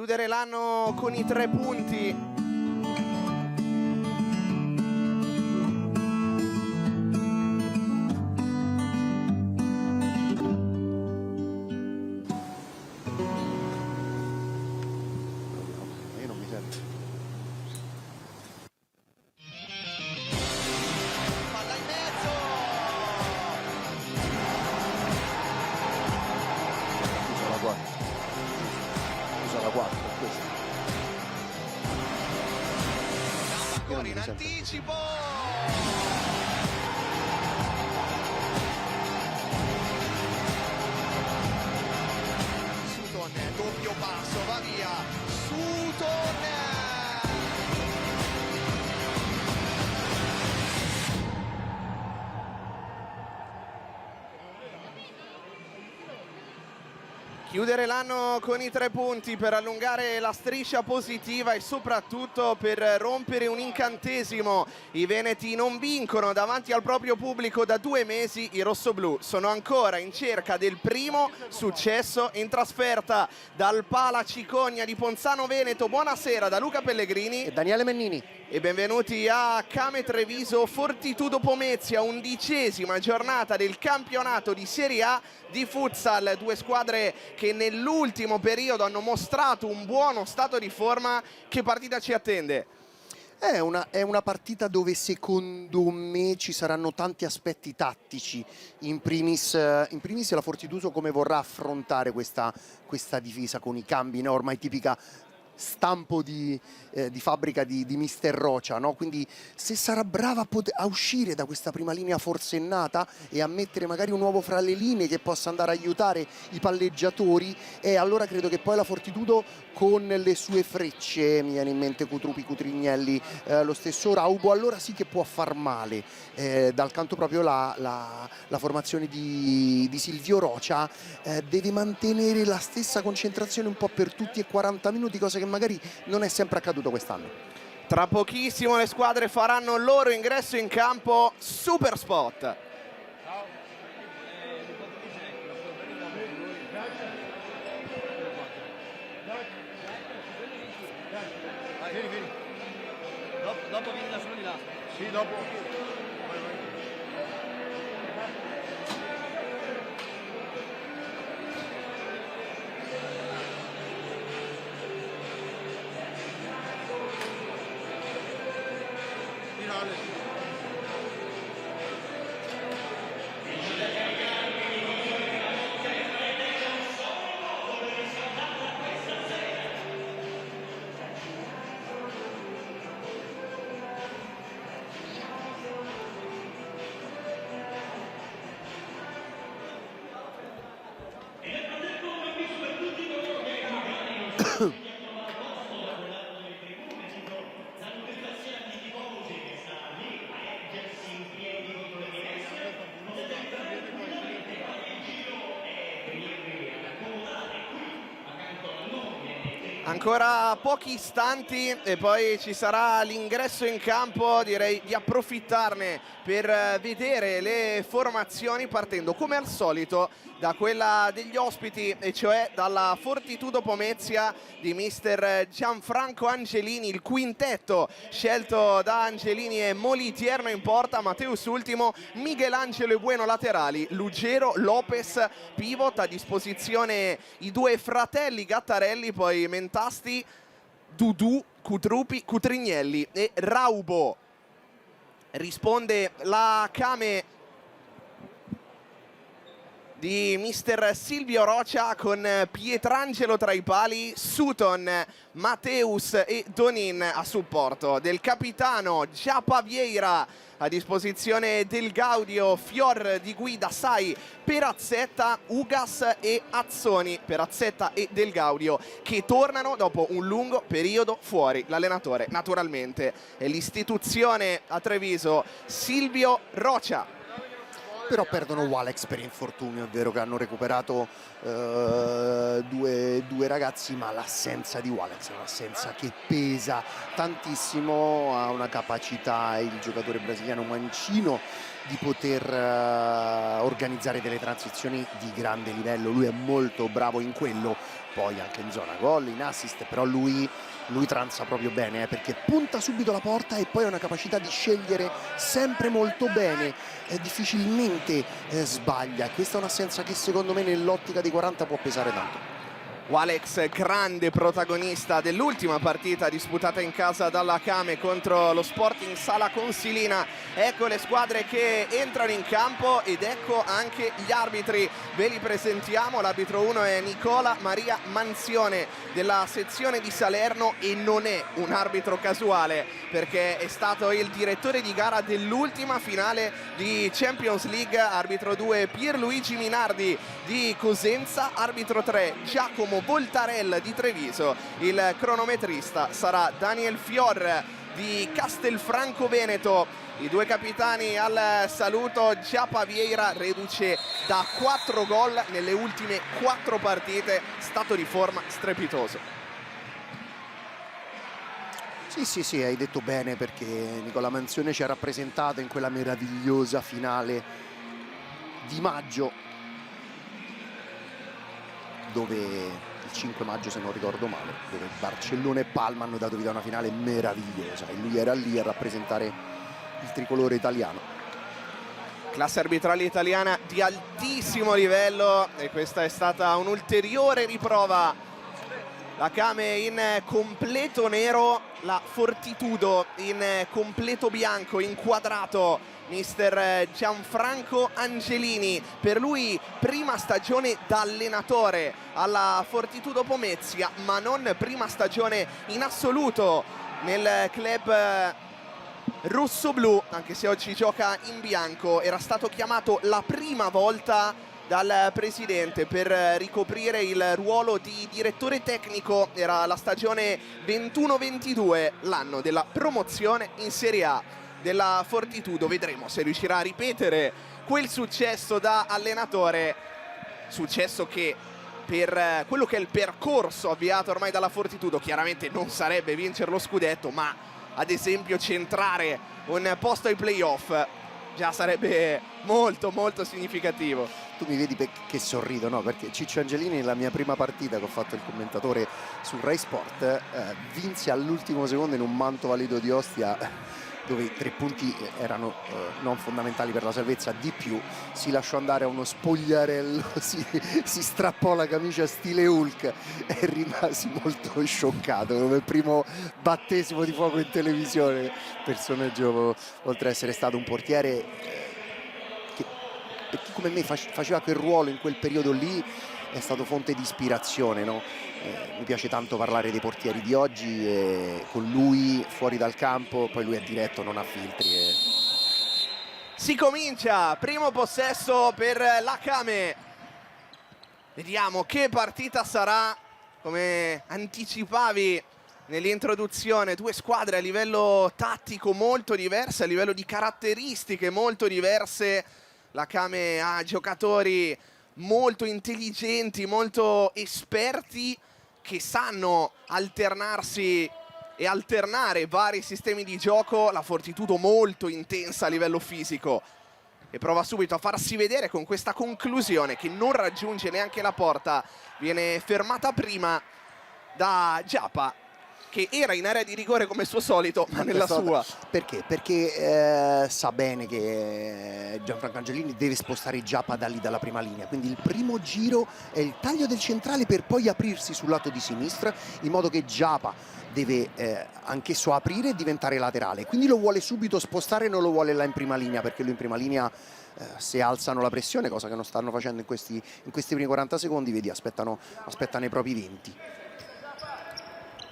Chiudere l'anno con i 3 punti. Io non mi sento. Palla in mezzo. Usa la 4. Usa la 4, questo. Io non Ancora mi in sento. anticipo. Sutton, doppio passo, va via. Sutton. Chiudere l'anno con i 3 punti per allungare la striscia positiva e soprattutto per rompere un incantesimo. I veneti non vincono davanti al proprio pubblico da 2 mesi, i rossoblù sono ancora in cerca del primo successo in trasferta. Dal Pala Cicogna di Ponzano Veneto, buonasera da Luca Pellegrini E Daniele Mennini. e benvenuti a Came Treviso Fortitudo Pomezia, 11ª giornata del campionato di Serie A di futsal. Due squadre che nell'ultimo periodo hanno mostrato un buono stato di forma. Che partita ci attende? È una partita dove secondo me ci saranno tanti aspetti tattici. In primis la Fortitudo come vorrà affrontare questa difesa con i cambi, no? Ormai tipica stampo di fabbrica di Mister Rocia, no? Quindi se sarà brava a uscire da questa prima linea forsennata e a mettere magari un uovo fra le linee che possa andare a aiutare i palleggiatori, e allora credo che poi la Fortitudo con le sue frecce, mi viene in mente Cutrupi, Cutrignelli, lo stesso Raubo, allora sì che può far male. Dal canto proprio la formazione di Silvio Rocia deve mantenere la stessa concentrazione un po' per tutti e 40 minuti, cosa che magari non è sempre accaduto quest'anno. Tra pochissimo le squadre faranno il loro ingresso in campo. Super spot. Dopo vieni da solo di là. Sì, dopo. Ancora pochi istanti e poi ci sarà l'ingresso in campo. Direi di approfittarne per vedere le formazioni, partendo come al solito da quella degli ospiti, e cioè dalla Fortitudo Pomezia di mister Gianfranco Angelini. Il quintetto scelto da Angelini è Molitierno in porta, Mateus Ultimo, Michelangelo e Bueno laterali, Lugero, Lopez pivot, a disposizione i due fratelli Gattarelli, poi Mentasti, Dudu, Cutrupi, Cutrignelli e Raubo. Risponde la Came di mister Silvio Rocia con Pietrangelo tra i pali, Sutton, Mateus e Donin a supporto del capitano Giappa Vieira, a disposizione del Gaudio, Fior di guida, Sai, Perazzetta, Ugas e Azzoni. Perazzetta e Del Gaudio che tornano dopo un lungo periodo fuori. L'allenatore naturalmente è l'istituzione a Treviso, Silvio Rocia. Però perdono Walex per infortunio. È vero che hanno recuperato due ragazzi, ma l'assenza di Walex è un'assenza che pesa tantissimo. Ha una capacità il giocatore brasiliano Mancino di poter organizzare delle transizioni di grande livello. Lui è molto bravo in quello, poi anche in zona gol, in assist, però lui transa proprio bene, perché punta subito la porta e poi ha una capacità di scegliere sempre molto bene, difficilmente sbaglia. Questa è un'assenza che secondo me nell'ottica dei 40 può pesare tanto. Walex, grande protagonista dell'ultima partita disputata in casa dalla Kame contro lo Sporting Sala Consilina. Ecco le squadre che entrano in campo ed ecco anche gli arbitri. Ve li presentiamo. L'arbitro 1 è Nicola Maria Manzione della sezione di Salerno e non è un arbitro casuale, perché è stato il direttore di gara dell'ultima finale di Champions League. Arbitro 2 Pierluigi Minardi di Cosenza, arbitro 3 Giacomo Voltarella di Treviso, il cronometrista sarà Daniel Fior di Castelfranco Veneto. I due capitani al saluto. Giapa Vieira reduce da 4 gol nelle ultime 4 partite, stato di forma strepitoso. Sì, hai detto bene, perché Nicola Manzione ci ha rappresentato in quella meravigliosa finale di maggio, dove il 5 maggio, se non ricordo male, dove Barcellona e Palma hanno dato vita a una finale meravigliosa e lui era lì a rappresentare il tricolore italiano. Classe arbitrale italiana di altissimo livello e questa è stata un'ulteriore riprova. La Kame in completo nero, la Fortitudo in completo bianco, inquadrato. Mister Gianfranco Angelini, per lui prima stagione da allenatore alla Fortitudo Pomezia, ma non prima stagione in assoluto nel club rosso-blu, anche se oggi gioca in bianco. Era stato chiamato la prima volta dal presidente per ricoprire il ruolo di direttore tecnico. Era la stagione 21-22, l'anno della promozione in Serie A della Fortitudo. Vedremo se riuscirà a ripetere quel successo da allenatore, successo che per quello che è il percorso avviato ormai dalla Fortitudo chiaramente non sarebbe vincere lo scudetto, ma ad esempio centrare un posto ai playoff già sarebbe molto molto significativo. Tu mi vedi che sorrido, no? Perché Ciccio Angelini, la mia prima partita che ho fatto il commentatore su Rai Sport, vinse all'ultimo secondo in un Mantova-Lido di Ostia, dove i 3 punti erano non fondamentali per la salvezza. Di più, si lasciò andare a uno spogliarello, si strappò la camicia stile Hulk e rimasi molto scioccato come primo battesimo di fuoco in televisione. Personaggio, oltre ad essere stato un portiere che per chi come me faceva quel ruolo in quel periodo lì, è stato fonte di ispirazione, no? Mi piace tanto parlare dei portieri di oggi, e con lui fuori dal campo, poi lui è diretto, non ha filtri. Si comincia, primo possesso per la Kame. Vediamo che partita sarà. Come anticipavi nell'introduzione, 2 squadre a livello tattico molto diverse, a livello di caratteristiche molto diverse. La Kame ha giocatori molto intelligenti, molto esperti, che sanno alternarsi e alternare vari sistemi di gioco. La Fortitudo molto intensa a livello fisico e prova subito a farsi vedere con questa conclusione che non raggiunge neanche la porta. Viene fermata prima da Giapa, che era in area di rigore come suo solito, ma nella sua. Perché? Perché sa bene che Gianfranco Angelini deve spostare Giapa da lì, dalla prima linea. Quindi il primo giro è il taglio del centrale per poi aprirsi sul lato di sinistra, in modo che Giapa deve anch'esso aprire e diventare laterale. Quindi lo vuole subito spostare, non lo vuole là in prima linea, perché lui in prima linea, se alzano la pressione, cosa che non stanno facendo in questi primi 40 secondi, vedi, aspettano i propri 20.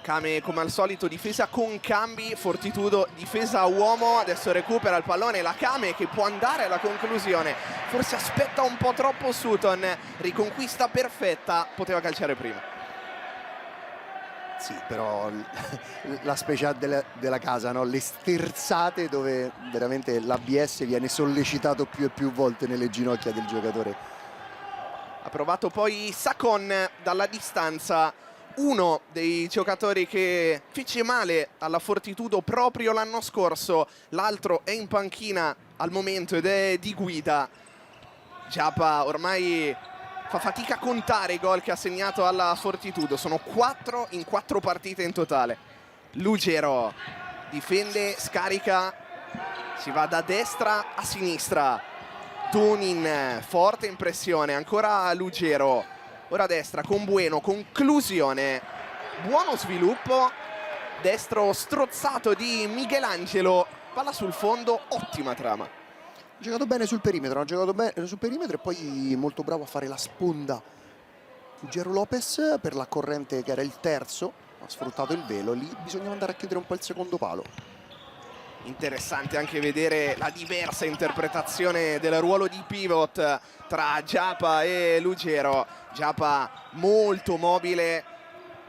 Kame come al solito difesa con cambi, Fortitudo difesa a uomo. Adesso recupera il pallone la Kame, che può andare alla conclusione, forse aspetta un po' troppo Sutton, riconquista perfetta, poteva calciare prima. Sì, però la special della casa, no? Le sterzate, dove veramente l'ABS viene sollecitato più e più volte nelle ginocchia del giocatore. Ha provato poi Sacon dalla distanza, uno dei giocatori che fece male alla Fortitudo proprio l'anno scorso. L'altro è in panchina al momento ed è di guida. Giapa ormai fa fatica a contare i gol che ha segnato alla Fortitudo, sono 4 in 4 partite in totale. Lugero difende, scarica, si va da destra a sinistra. Tunin, forte impressione, ancora Lugero, ora a destra con Bueno, conclusione, buono sviluppo, destro strozzato di Michelangelo, palla sul fondo, ottima trama. Ha giocato bene sul perimetro, ha giocato bene sul perimetro e poi molto bravo a fare la sponda. Lugero Lopez per la corrente che era il terzo, ha sfruttato il velo, lì bisognava andare a chiudere un po' il secondo palo. Interessante anche vedere la diversa interpretazione del ruolo di pivot tra Giappa e Lugero. Giappa molto mobile,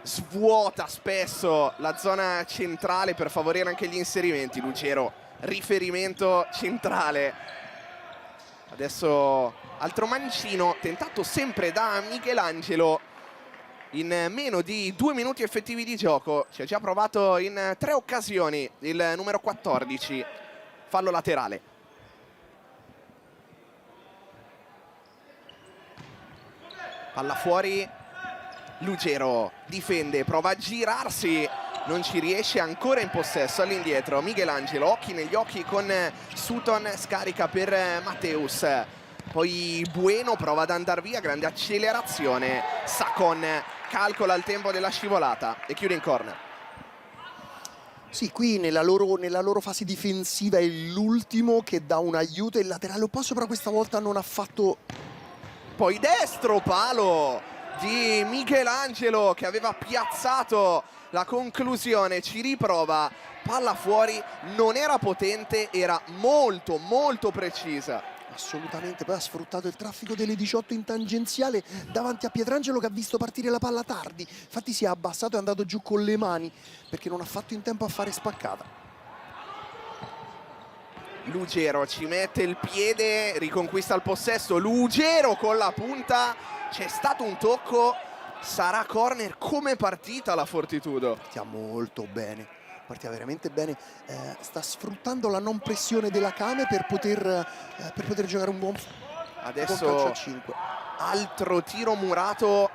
svuota spesso la zona centrale per favorire anche gli inserimenti. Lugero riferimento centrale. Adesso altro mancino tentato sempre da Michelangelo in meno di 2 minuti effettivi di gioco. Ci ha già provato in 3 occasioni il numero 14, fallo laterale. Palla fuori, Lugero difende, prova a girarsi, non ci riesce, ancora in possesso, all'indietro Michelangelo, occhi negli occhi con Sutton, scarica per Matteus, poi Bueno prova ad andare via, grande accelerazione, Sacon calcola il tempo della scivolata e chiude in corner. Sì, qui nella loro fase difensiva è l'ultimo che dà un aiuto, il laterale opposto però questa volta non ha fatto. Poi destro, palo di Michelangelo che aveva piazzato la conclusione, ci riprova, palla fuori, non era potente, era molto molto precisa. Assolutamente, poi ha sfruttato il traffico delle 18 in tangenziale davanti a Pietrangelo che ha visto partire la palla tardi, infatti si è abbassato e è andato giù con le mani perché non ha fatto in tempo a fare spaccata. Lugero ci mette il piede, riconquista il possesso, Lugero con la punta, c'è stato un tocco, sarà corner. Come partita la Fortitudo? Partiva molto bene, partiva veramente bene, sta sfruttando la non pressione della Kame per poter giocare un buon calcio a 5. Altro tiro murato,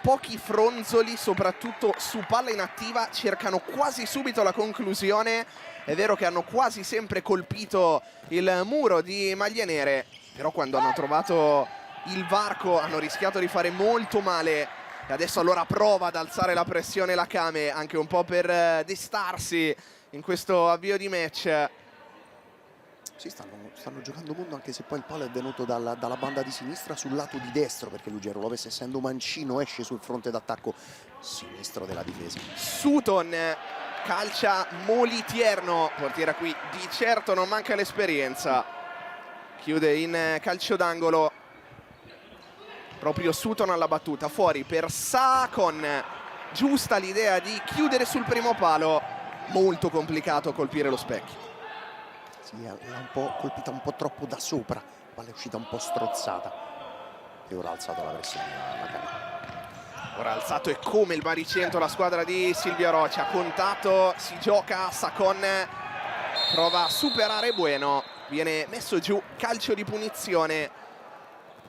pochi fronzoli soprattutto su palla inattiva, cercano quasi subito la conclusione. È vero che hanno quasi sempre colpito il muro di maglie nere, però quando hanno trovato il varco hanno rischiato di fare molto male. E adesso allora prova ad alzare la pressione la Kame, anche un po' per destarsi in questo avvio di match. Sì, stanno giocando mondo, anche se poi il palo è venuto dalla banda di sinistra sul lato di destro, perché Lugero Lopez, essendo mancino, esce sul fronte d'attacco sinistro della difesa. Sutton calcia Molitierno, portiera qui di certo non manca l'esperienza, chiude in calcio d'angolo proprio Sutton alla battuta, fuori per Sacon, giusta l'idea di chiudere sul primo palo, molto complicato colpire lo specchio. Sì, l'ha un po' colpita un po' troppo da sopra, la palla è uscita un po' strozzata e ora ha alzato la pressione la Kame. Ora alzato e come il baricentro la squadra di Silvio Roccia, contatto, si gioca, Sacon prova a superare Bueno, viene messo giù, calcio di punizione.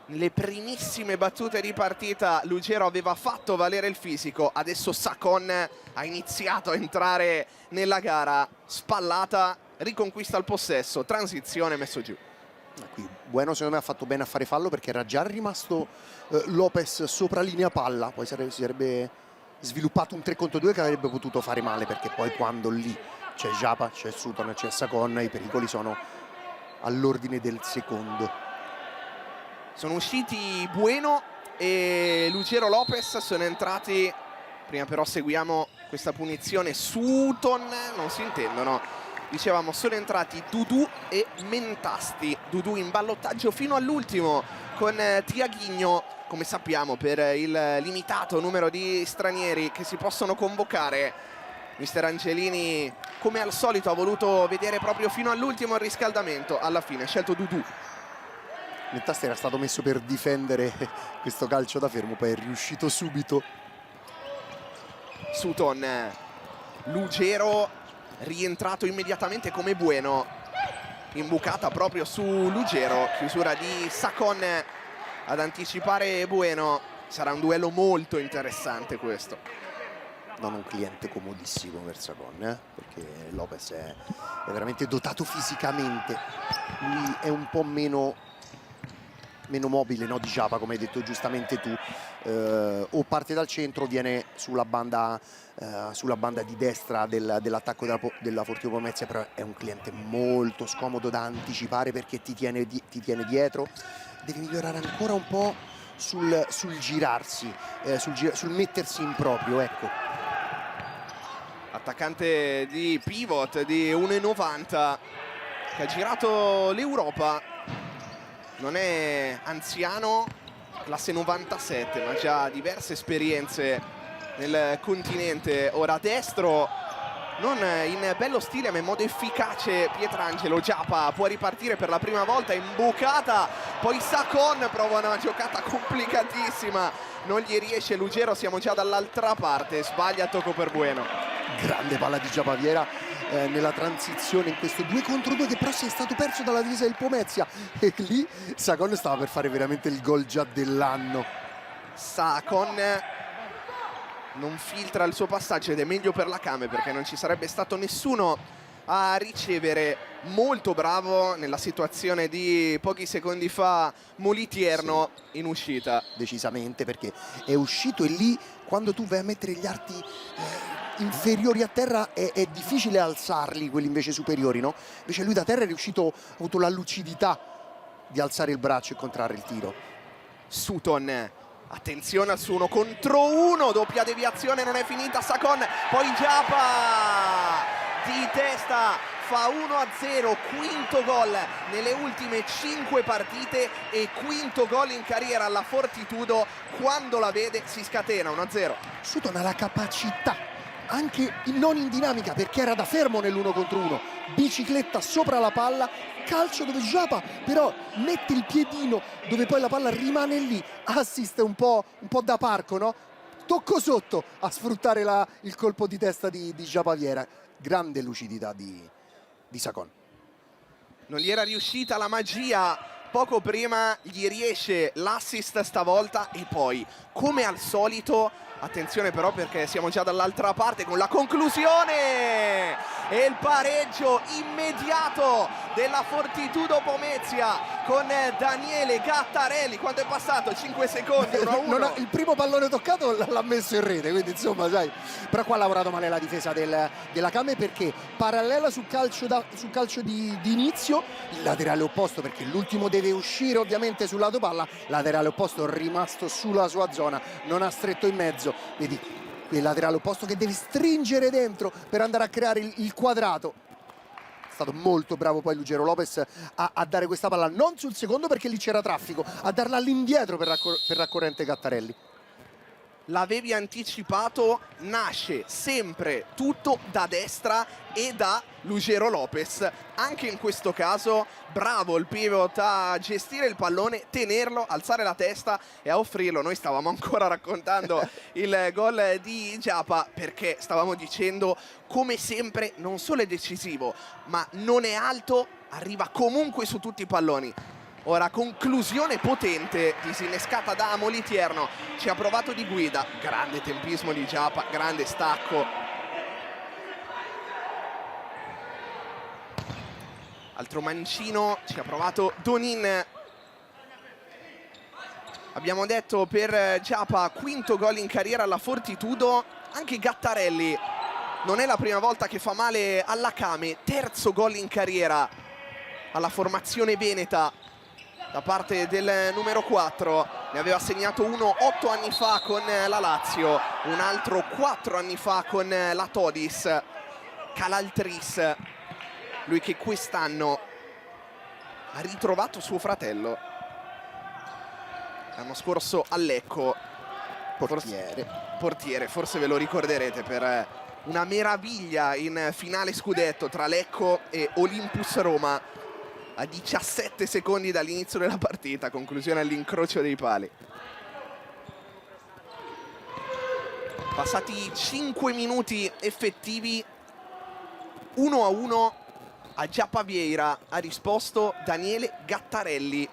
Nelle primissime battute di partita Lugero aveva fatto valere il fisico, adesso Sacon ha iniziato a entrare nella gara, spallata, riconquista il possesso, transizione, messo giù. Qui Bueno secondo me ha fatto bene a fare fallo perché era già rimasto Lopez sopra linea palla, poi si sarebbe sviluppato un 3 contro 2 che avrebbe potuto fare male, perché poi quando lì c'è Giappa, c'è Sutton e c'è Sacon i pericoli sono all'ordine del secondo. Sono usciti Bueno e Lugero Lopez, sono entrati, prima però seguiamo questa punizione, Sutton, non si intendono. Dicevamo, sono entrati Dudu e Mentasti. Dudu in ballottaggio fino all'ultimo con Tiaghigno, come sappiamo, per il limitato numero di stranieri che si possono convocare. Mister Angelini, come al solito, ha voluto vedere proprio fino all'ultimo il riscaldamento. Alla fine ha scelto Dudu. Mentasti era stato messo per difendere questo calcio da fermo, poi è riuscito subito. Sutton, Lugero rientrato immediatamente come Bueno, imbucata proprio su Lugero, chiusura di Sacon ad anticipare Bueno. Sarà un duello molto interessante questo. Non un cliente comodissimo per Sacon, perché Lopez è veramente dotato fisicamente. Lui è un po' meno mobile, no, di Giapa, come hai detto giustamente tu. O parte dal centro o viene sulla banda di destra dell'attacco della Fortitudo Pomezia, però è un cliente molto scomodo da anticipare perché ti tiene dietro. Deve migliorare ancora un po' sul girarsi, sul mettersi in proprio, ecco. Attaccante di pivot di 1,90 che ha girato l'Europa. Non è anziano, classe 97, ma già diverse esperienze nel continente. Ora a destro, non in bello stile ma in modo efficace, Pietrangelo. Giapa può ripartire per la prima volta, imbucata, poi Sacon prova una giocata complicatissima, non gli riesce Lugero, siamo già dall'altra parte, sbaglia, tocco per Bueno. Grande palla di Giapa Viera nella transizione in questo 2 contro 2 che però si è stato perso dalla difesa del Pomezia, e lì Sacon stava per fare veramente il gol già dell'anno. Sacon non filtra il suo passaggio ed è meglio per la Came perché non ci sarebbe stato nessuno a ricevere. Molto bravo nella situazione di pochi secondi fa Molitierno, sì, in uscita. Decisamente, perché è uscito, e lì quando tu vai a mettere gli arti inferiori a terra è difficile alzarli, quelli invece superiori, no? Invece lui da terra è riuscito, ha avuto la lucidità di alzare il braccio e contrarre il tiro. Sutton, attenzione al su 1 contro 1, doppia deviazione, non è finita. Sacon, poi Giapa di testa fa 1-0, quinto gol nelle ultime 5 partite e quinto gol in carriera alla Fortitudo. Quando la vede si scatena. 1-0. Sutton ha la capacità, anche non in dinamica perché era da fermo nell'1 contro 1, bicicletta sopra la palla, calcio dove Giapa però mette il piedino dove poi la palla rimane lì, assist un po' da parco, no? Tocco sotto a sfruttare il colpo di testa di Giapa Viera. Grande lucidità di Sacon. Non gli era riuscita la magia poco prima, gli riesce l'assist stavolta e poi, come al solito, attenzione però perché siamo già dall'altra parte con la conclusione e il pareggio immediato della Fortitudo Pomezia con Daniele Gattarelli. Quanto è passato? 5 secondi, 1-1. Il primo pallone toccato l'ha messo in rete, quindi insomma, sai, però qua ha lavorato male la difesa della Came, perché parallela sul calcio di inizio, il laterale opposto, perché l'ultimo deve uscire ovviamente sul lato palla, laterale opposto rimasto sulla sua zona, non ha stretto in mezzo, vedi il laterale opposto che deve stringere dentro per andare a creare il quadrato. È stato molto bravo poi Lugero Lopez a dare questa palla non sul secondo perché lì c'era traffico, a darla all'indietro per raccorrente Gattarelli. L'avevi anticipato, nasce sempre tutto da destra e da Lugero Lopez. Anche in questo caso bravo il pivot a gestire il pallone, tenerlo, alzare la testa e a offrirlo. Noi stavamo ancora raccontando il gol di Giapa perché stavamo dicendo, come sempre, non solo è decisivo ma non è alto, arriva comunque su tutti i palloni. Ora conclusione potente disinnescata da Molitierno, ci ha provato di guida, grande tempismo di Giapa, grande stacco. Altro mancino, ci ha provato Donin. Abbiamo detto per Giapa quinto gol in carriera alla Fortitudo, anche Gattarelli non è la prima volta che fa male alla Came, terzo gol in carriera alla formazione veneta da parte del numero 4, ne aveva segnato uno 8 anni fa con la Lazio, un altro 4 anni fa con la Todis. Calaltris, lui che quest'anno ha ritrovato suo fratello, l'anno scorso a Lecco, portiere, forse ve lo ricorderete per una meraviglia in finale scudetto tra Lecco e Olympus Roma. A 17 secondi dall'inizio della partita, conclusione all'incrocio dei pali. Passati 5 minuti effettivi, 1-1, a Giapa Vieira ha risposto Daniele Gattarelli.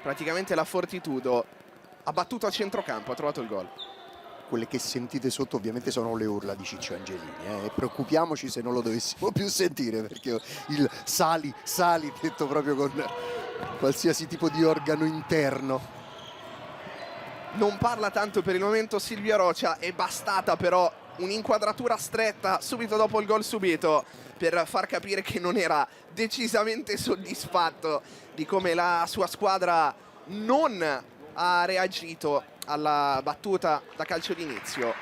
praticamente la Fortitudo ha battuto a centrocampo, ha trovato il gol. Quelle che sentite sotto ovviamente sono le urla di Ciccio Angelini, e preoccupiamoci se non lo dovessimo più sentire, perché il sali, detto proprio con qualsiasi tipo di organo interno. Non parla tanto per il momento Silvia Rocia, è bastata però un'inquadratura stretta subito dopo il gol subito per far capire che non era decisamente soddisfatto di come la sua squadra non ha reagito alla battuta da calcio d'inizio.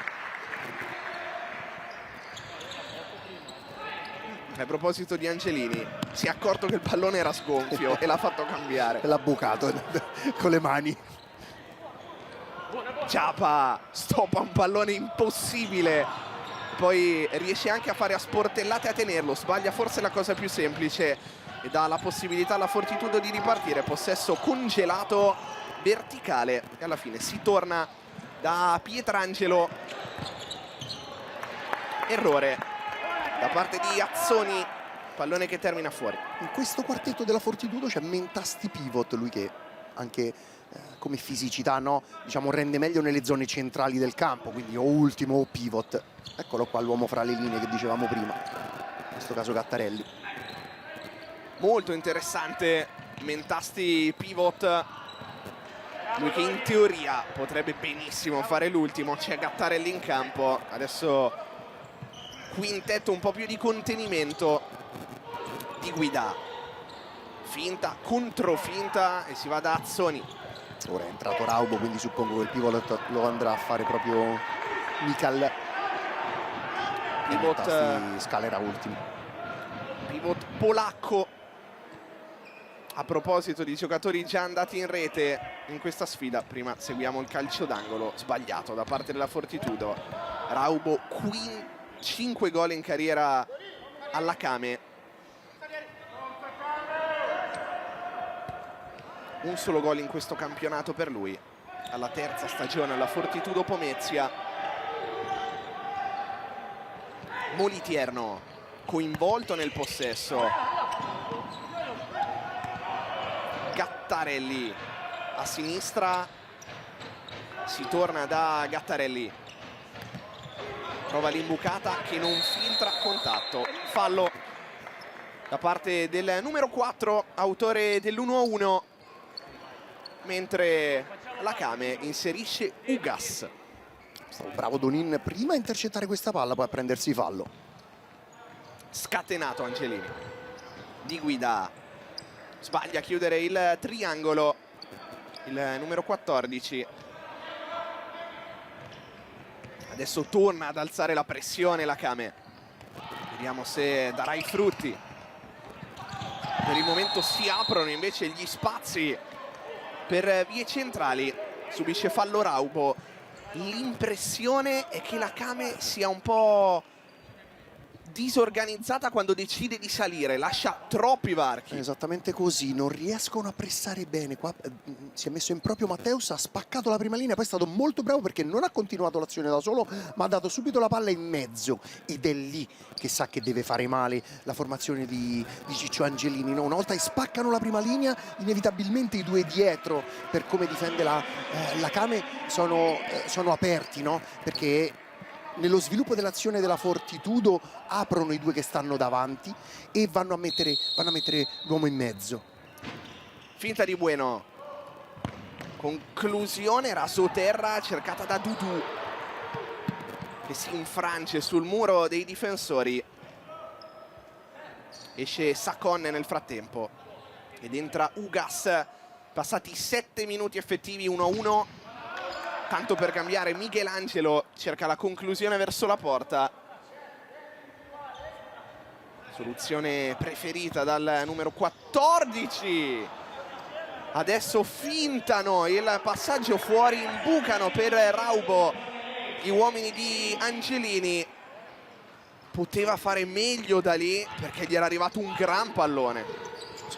A proposito di Angelini, si è accorto che il pallone era sgonfio e l'ha fatto cambiare. E l'ha bucato con le mani. Ciapa stoppa un pallone impossibile, poi riesce anche a fare a sportellate a tenerlo, sbaglia forse la cosa più semplice e dà la possibilità alla Fortitudo di ripartire. Possesso congelato verticale e alla fine si torna da Pietrangelo. Errore da parte di Azzoni, pallone che termina fuori. In questo quartetto della Fortitudo c'è Mentasti pivot, lui che anche come fisicità, no? Diciamo, rende meglio nelle zone centrali del campo, quindi o ultimo o pivot. Eccolo qua l'uomo fra le linee che dicevamo prima, in questo caso Gattarelli. Molto interessante Mentasti pivot, lui che in teoria potrebbe benissimo fare l'ultimo. C'è Gattarelli in campo, adesso quintetto un po' più di contenimento di Guida, finta, controfinta e si va da Azzoni. Ora è entrato Raubo, quindi suppongo che il pivot lo andrà a fare proprio Mikal. Pivot scalerà ultimo. Pivot polacco. A proposito di giocatori già andati in rete in questa sfida, prima seguiamo il calcio d'angolo sbagliato da parte della Fortitudo. Raubo 5 gol in carriera alla Kame, un solo gol in questo campionato per lui, alla terza stagione alla Fortitudo Pomezia. Molitierno coinvolto nel possesso. Gattarelli a sinistra, si torna da Gattarelli, prova l'imbucata che non filtra, contatto, fallo da parte del numero 4, autore dell'1-1, mentre la Kame inserisce Ugas. Bravo Donin prima a intercettare questa palla, poi a prendersi fallo. Scatenato Angelini, di Guida sbaglia a chiudere il triangolo, il numero 14. Adesso torna ad alzare la pressione la Kame, vediamo se darà i frutti. Per il momento si aprono invece gli spazi per vie centrali, subisce fallo Raubo. L'impressione è che la Kame sia un po' disorganizzata quando decide di salire, lascia troppi varchi. Esattamente così, non riescono a pressare bene. Qua si è messo in proprio Matteus, ha spaccato la prima linea, poi è stato molto bravo perché non ha continuato l'azione da solo, ma ha dato subito la palla in mezzo, ed è lì che sa che deve fare male la formazione di Ciccio Angelini, no? Una volta che spaccano la prima linea, inevitabilmente i due dietro, per come difende la Kame, sono aperti, no? Perché nello sviluppo dell'azione della Fortitudo aprono i due che stanno davanti e vanno a mettere l'uomo in mezzo. Finta di Bueno, conclusione rasoterra cercata da Dudu, che si infrange sul muro dei difensori. Esce Sacon nel frattempo ed entra Ugas. Passati 7 minuti effettivi, 1-1. Tanto per cambiare, Michelangelo cerca la conclusione verso la porta. Soluzione preferita dal numero 14. Adesso fintano il passaggio fuori, imbucano per Raubo gli uomini di Angelini. Poteva fare meglio da lì perché gli era arrivato un gran pallone.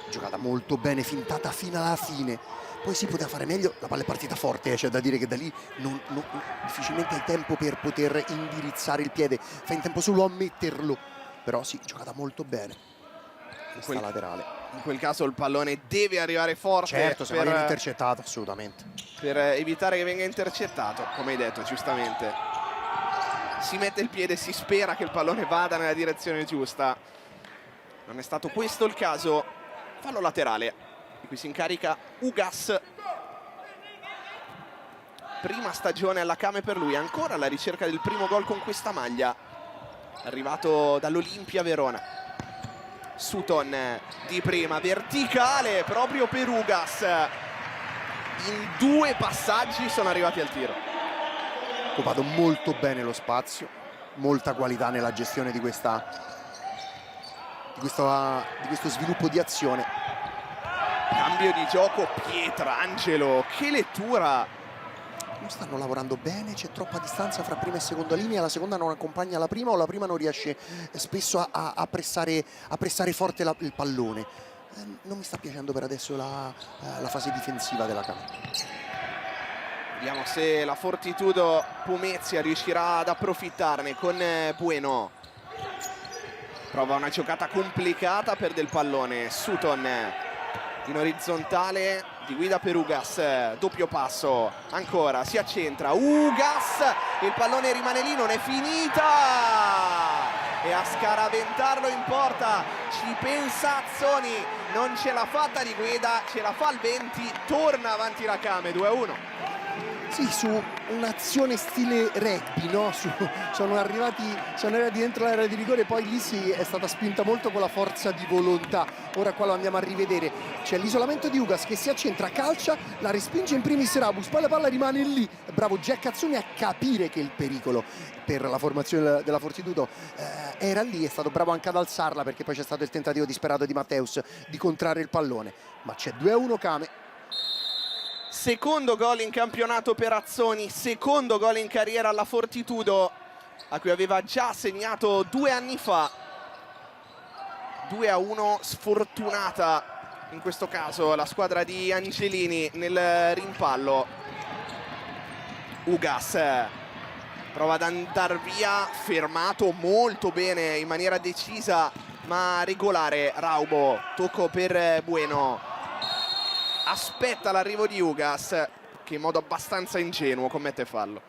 Giocata molto bene, fintata fino alla fine. Poi si poteva fare meglio, la palla è partita forte, c'è da dire che da lì difficilmente hai tempo per poter indirizzare il piede, fai in tempo solo a metterlo, però sì, giocata molto bene questa laterale. In quel caso il pallone deve arrivare forte, Certo, se no viene intercettato, assolutamente. per evitare che venga intercettato, come hai detto giustamente. Si mette il piede, si spera che il pallone vada nella direzione giusta. Non è stato questo il caso. Fallo laterale, di cui si incarica Ugas. Prima stagione alla Came per lui, ancora alla ricerca del primo gol con questa maglia. Arrivato dall'Olimpia Verona. Sutton di prima, verticale proprio per Ugas. In 2 passaggi sono arrivati al tiro. Occupato molto bene lo spazio, molta qualità nella gestione di questo sviluppo di azione. Cambio di gioco, Pietrangelo, che lettura! Non stanno lavorando bene, c'è troppa distanza fra prima e seconda linea, la seconda non accompagna la prima o la prima non riesce spesso a pressare forte il pallone. Non mi sta piacendo per adesso la fase difensiva della Came. Vediamo se la Fortitudo Pomezia riuscirà ad approfittarne con Bueno. Prova una giocata complicata, perde il pallone. Sutton in orizzontale, di guida per Ugas, doppio passo, ancora, si accentra, Ugas, il pallone rimane lì, non è finita! E a scaraventarlo in porta ci pensa Azzoni, non ce l'ha fatta di guida, ce la fa il 20, torna avanti la Came, 2-1. Sì, su un'azione stile rugby, no? Sono arrivati dentro l'area di rigore, poi lì è stata spinta molto con la forza di volontà. Ora qua lo andiamo a rivedere. C'è l'isolamento di Ugas che si accentra, calcia, la respinge in primis Rabus, poi la palla rimane lì. Bravo Jack Azzoni a capire che il pericolo per la formazione della Fortitudo era lì, è stato bravo anche ad alzarla, perché poi c'è stato il tentativo disperato di Matteus di contrarre il pallone. Ma c'è 2-1 Came. Secondo gol in campionato per Azzoni, secondo gol in carriera alla Fortitudo, a cui aveva già segnato 2 anni fa. 2-1, sfortunata in questo caso la squadra di Angelini nel rimpallo. Ugas prova ad andare via, fermato molto bene in maniera decisa ma regolare Raubo, tocco per Bueno. Aspetta l'arrivo di Ugas, che in modo abbastanza ingenuo commette fallo.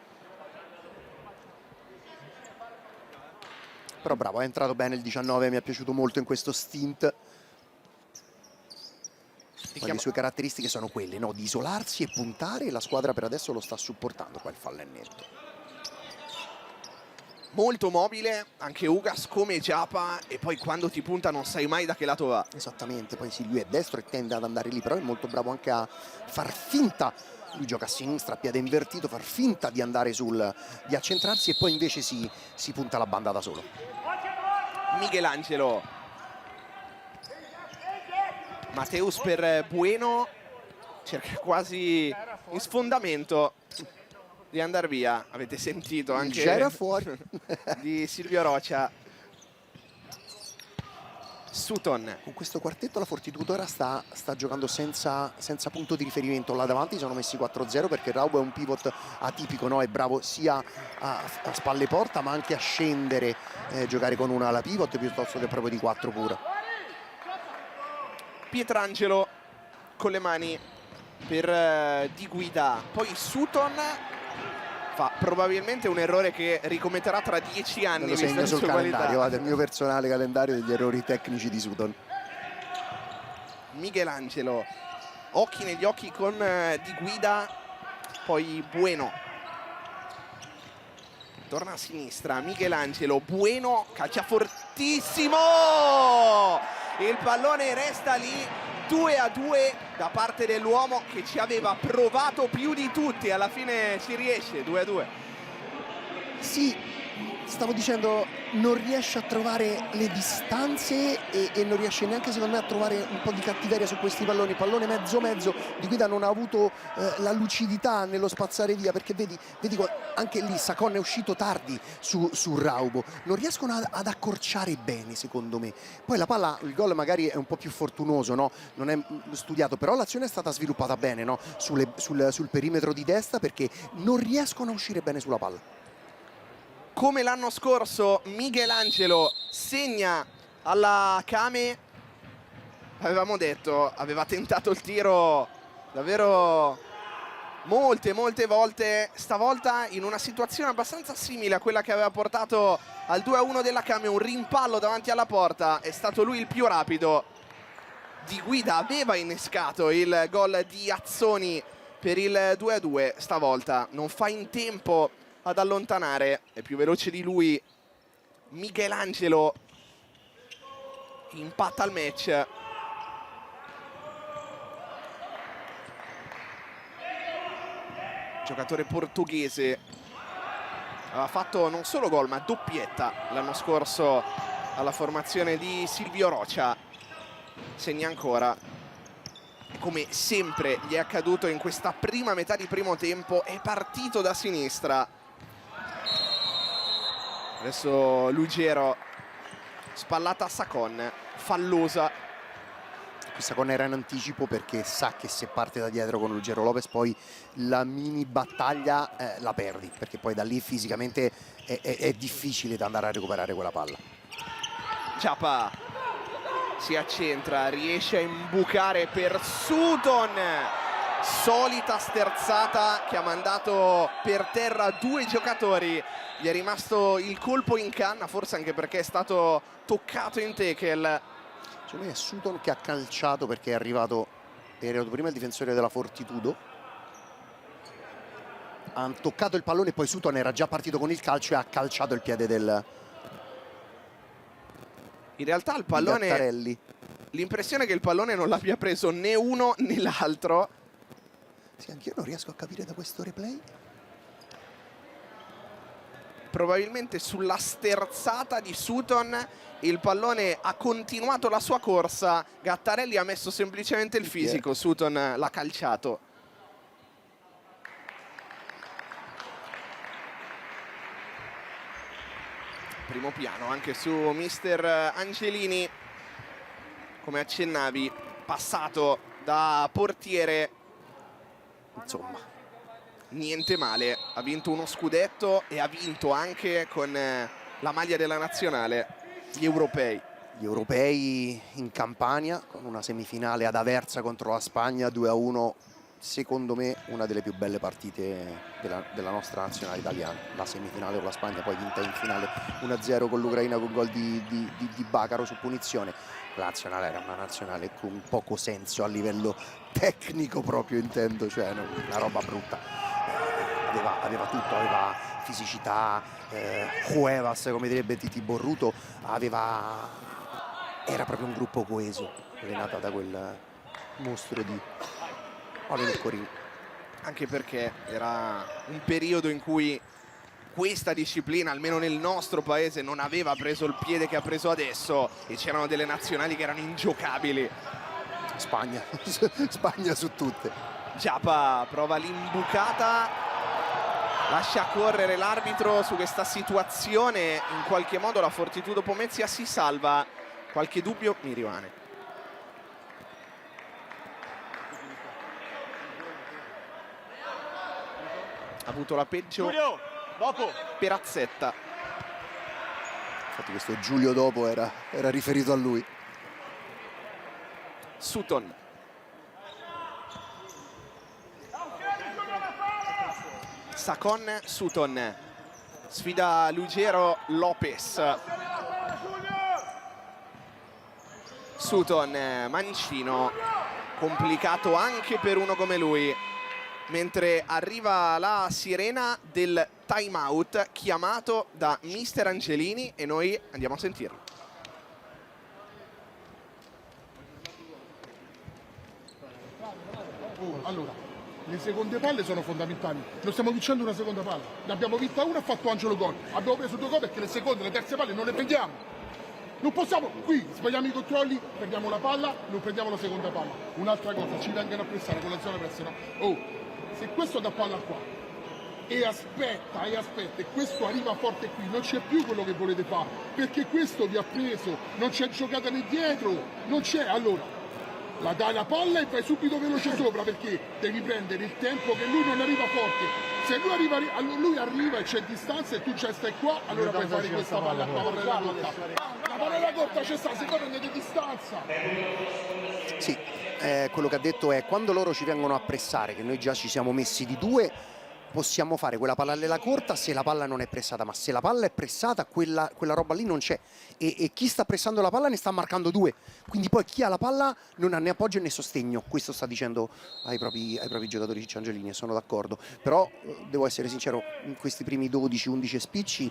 Però bravo, è entrato bene il 19, mi è piaciuto molto in questo stint. Le sue caratteristiche sono quelle, no? Di isolarsi e puntare, e la squadra per adesso lo sta supportando. Qua il fallo è netto. Molto mobile, anche Ugas come Giapa, e poi quando ti punta non sai mai da che lato va. Esattamente, poi sì, lui è destro e tende ad andare lì, però è molto bravo anche a far finta. Lui gioca a sinistra, a piede invertito, far finta di andare di accentrarsi, e poi invece si punta la banda da solo. Michelangelo. Matteus per Bueno, cerca quasi in sfondamento di andare via. Avete sentito anche c'era fuori di Silvio Rocia. Sutton. Con questo quartetto la Fortitudo ora sta giocando senza punto di riferimento. Là davanti sono messi 4-0 perché Raubo è un pivot atipico, no? È bravo sia a spalle porta ma anche a scendere, giocare con una ala pivot piuttosto che proprio di 4 pura. Pietrangelo con le mani per Di Guida, poi Sutton fa probabilmente un errore che ricommetterà tra 10 anni. Lo segno sul calendario, del mio personale calendario degli errori tecnici di Sutton. Michelangelo, occhi negli occhi con Di Guida, poi Bueno. Torna a sinistra, Michelangelo, Bueno, calcia fortissimo! Il pallone resta lì. 2-2 da parte dell'uomo che ci aveva provato più di tutti, alla fine ci riesce. 2-2. Sì, stavo dicendo, non riesce a trovare le distanze e non riesce neanche secondo me a trovare un po' di cattiveria su questi palloni. Pallone mezzo Di Guida non ha avuto la lucidità nello spazzare via, perché vedi anche lì Sacon è uscito tardi su Raubo, non riescono ad accorciare bene secondo me. Poi la palla, il gol magari è un po' più fortunoso, no? Non è studiato, però l'azione è stata sviluppata bene, no? sul perimetro di destra, perché non riescono a uscire bene sulla palla. Come l'anno scorso Michelangelo segna alla Came avevamo detto, aveva tentato il tiro davvero molte volte, stavolta in una situazione abbastanza simile a quella che aveva portato al 2-1 della Cameo, un rimpallo davanti alla porta, è stato lui il più rapido. Di guida aveva innescato il gol di Azzoni per il 2-2, stavolta non fa in tempo ad allontanare, è più veloce di lui Michelangelo, impatta il match. Giocatore portoghese, aveva fatto non solo gol ma doppietta l'anno scorso alla formazione di Silvio Rocha, segna ancora. Come sempre gli è accaduto in questa prima metà di primo tempo, è partito da sinistra. Adesso Lugero, spallata a Sacon, fallosa. Sacon era in anticipo perché sa che se parte da dietro con Lugero Lopez poi la mini battaglia la perdi, perché poi da lì fisicamente è difficile da andare a recuperare quella palla. Ciapa si accentra, riesce a imbucare per Sutton, solita sterzata che ha mandato per terra due giocatori. Gli è rimasto il colpo in canna, forse anche perché è stato toccato in tackle. Secondo me è Sutton che ha calciato, perché è arrivato prima il difensore della Fortitudo, ha toccato il pallone e poi Sutton era già partito con il calcio e ha calciato il piede del... In realtà il pallone, l'impressione è che il pallone non l'abbia preso né uno né l'altro. Sì, anch'io non riesco a capire da questo replay. Probabilmente sulla sterzata di Sutton il pallone ha continuato la sua corsa, Gattarelli ha messo semplicemente il fisico, Sutton l'ha calciato. Primo piano anche su mister Angelini, come accennavi, passato da portiere, insomma niente male, ha vinto uno scudetto e ha vinto anche con la maglia della nazionale gli europei. Gli europei in Campania con una semifinale ad Aversa contro la Spagna 2-1, secondo me una delle più belle partite della nostra nazionale italiana. La semifinale con la Spagna, poi vinta in finale 1-0 con l'Ucraina con gol di Bacaro su punizione. La nazionale era una nazionale con poco senso a livello tecnico proprio, intendo, cioè una roba brutta. Aveva tutto, aveva fisicità, Cuevas, come direbbe Titi Borruto, era proprio un gruppo coeso, allenata da quel mostro di Oliver Corini. Anche perché era un periodo in cui questa disciplina, almeno nel nostro paese, non aveva preso il piede che ha preso adesso e c'erano delle nazionali che erano ingiocabili. Spagna, Spagna su tutte. Giappa prova l'imbucata, lascia correre l'arbitro su questa situazione, in qualche modo la Fortitudo Pomezia si salva, qualche dubbio mi rimane. Ha avuto la peggio Perazzetta. Infatti questo Giulio dopo era riferito a lui. Sutton. Sacon, Sutton. Sfida Lugero Lopez. Sutton, mancino. Complicato anche per uno come lui. Mentre arriva la sirena del time out chiamato da mister Angelini e noi andiamo a sentirlo. Allora, le seconde palle sono fondamentali. Noi stiamo vincendo una seconda palla. Ne abbiamo vinta una e ha fatto Angelo gol. Abbiamo preso 2 gol perché le seconde e le terze palle non le prendiamo. Non possiamo, qui sbagliamo i controlli, prendiamo la palla, non prendiamo la seconda palla. Un'altra cosa, ci vengono a pressare con la zona pressa, no? Oh, se questo dà palla qua e aspetta e questo arriva forte qui, non c'è più quello che volete fare, perché questo vi ha preso, non c'è giocata né dietro, non c'è. Allora, La dai la palla e vai subito veloce sopra, perché devi prendere il tempo che lui non arriva forte. Se lui arriva e c'è distanza e tu già stai qua, allora puoi fare questa palla qua, palla corta. La palla corta c'è sta, se poi prendete distanza. Sì, quello che ha detto è: quando loro ci vengono a pressare, che noi già ci siamo messi di due, possiamo fare quella palla alla corta se la palla non è pressata, ma se la palla è pressata quella roba lì non c'è, e chi sta pressando la palla ne sta marcando due, quindi poi chi ha la palla non ha né appoggio né sostegno. Questo sta dicendo ai propri giocatori Ciccio Angelini, e sono d'accordo, però devo essere sincero, in questi primi 12-11 spicci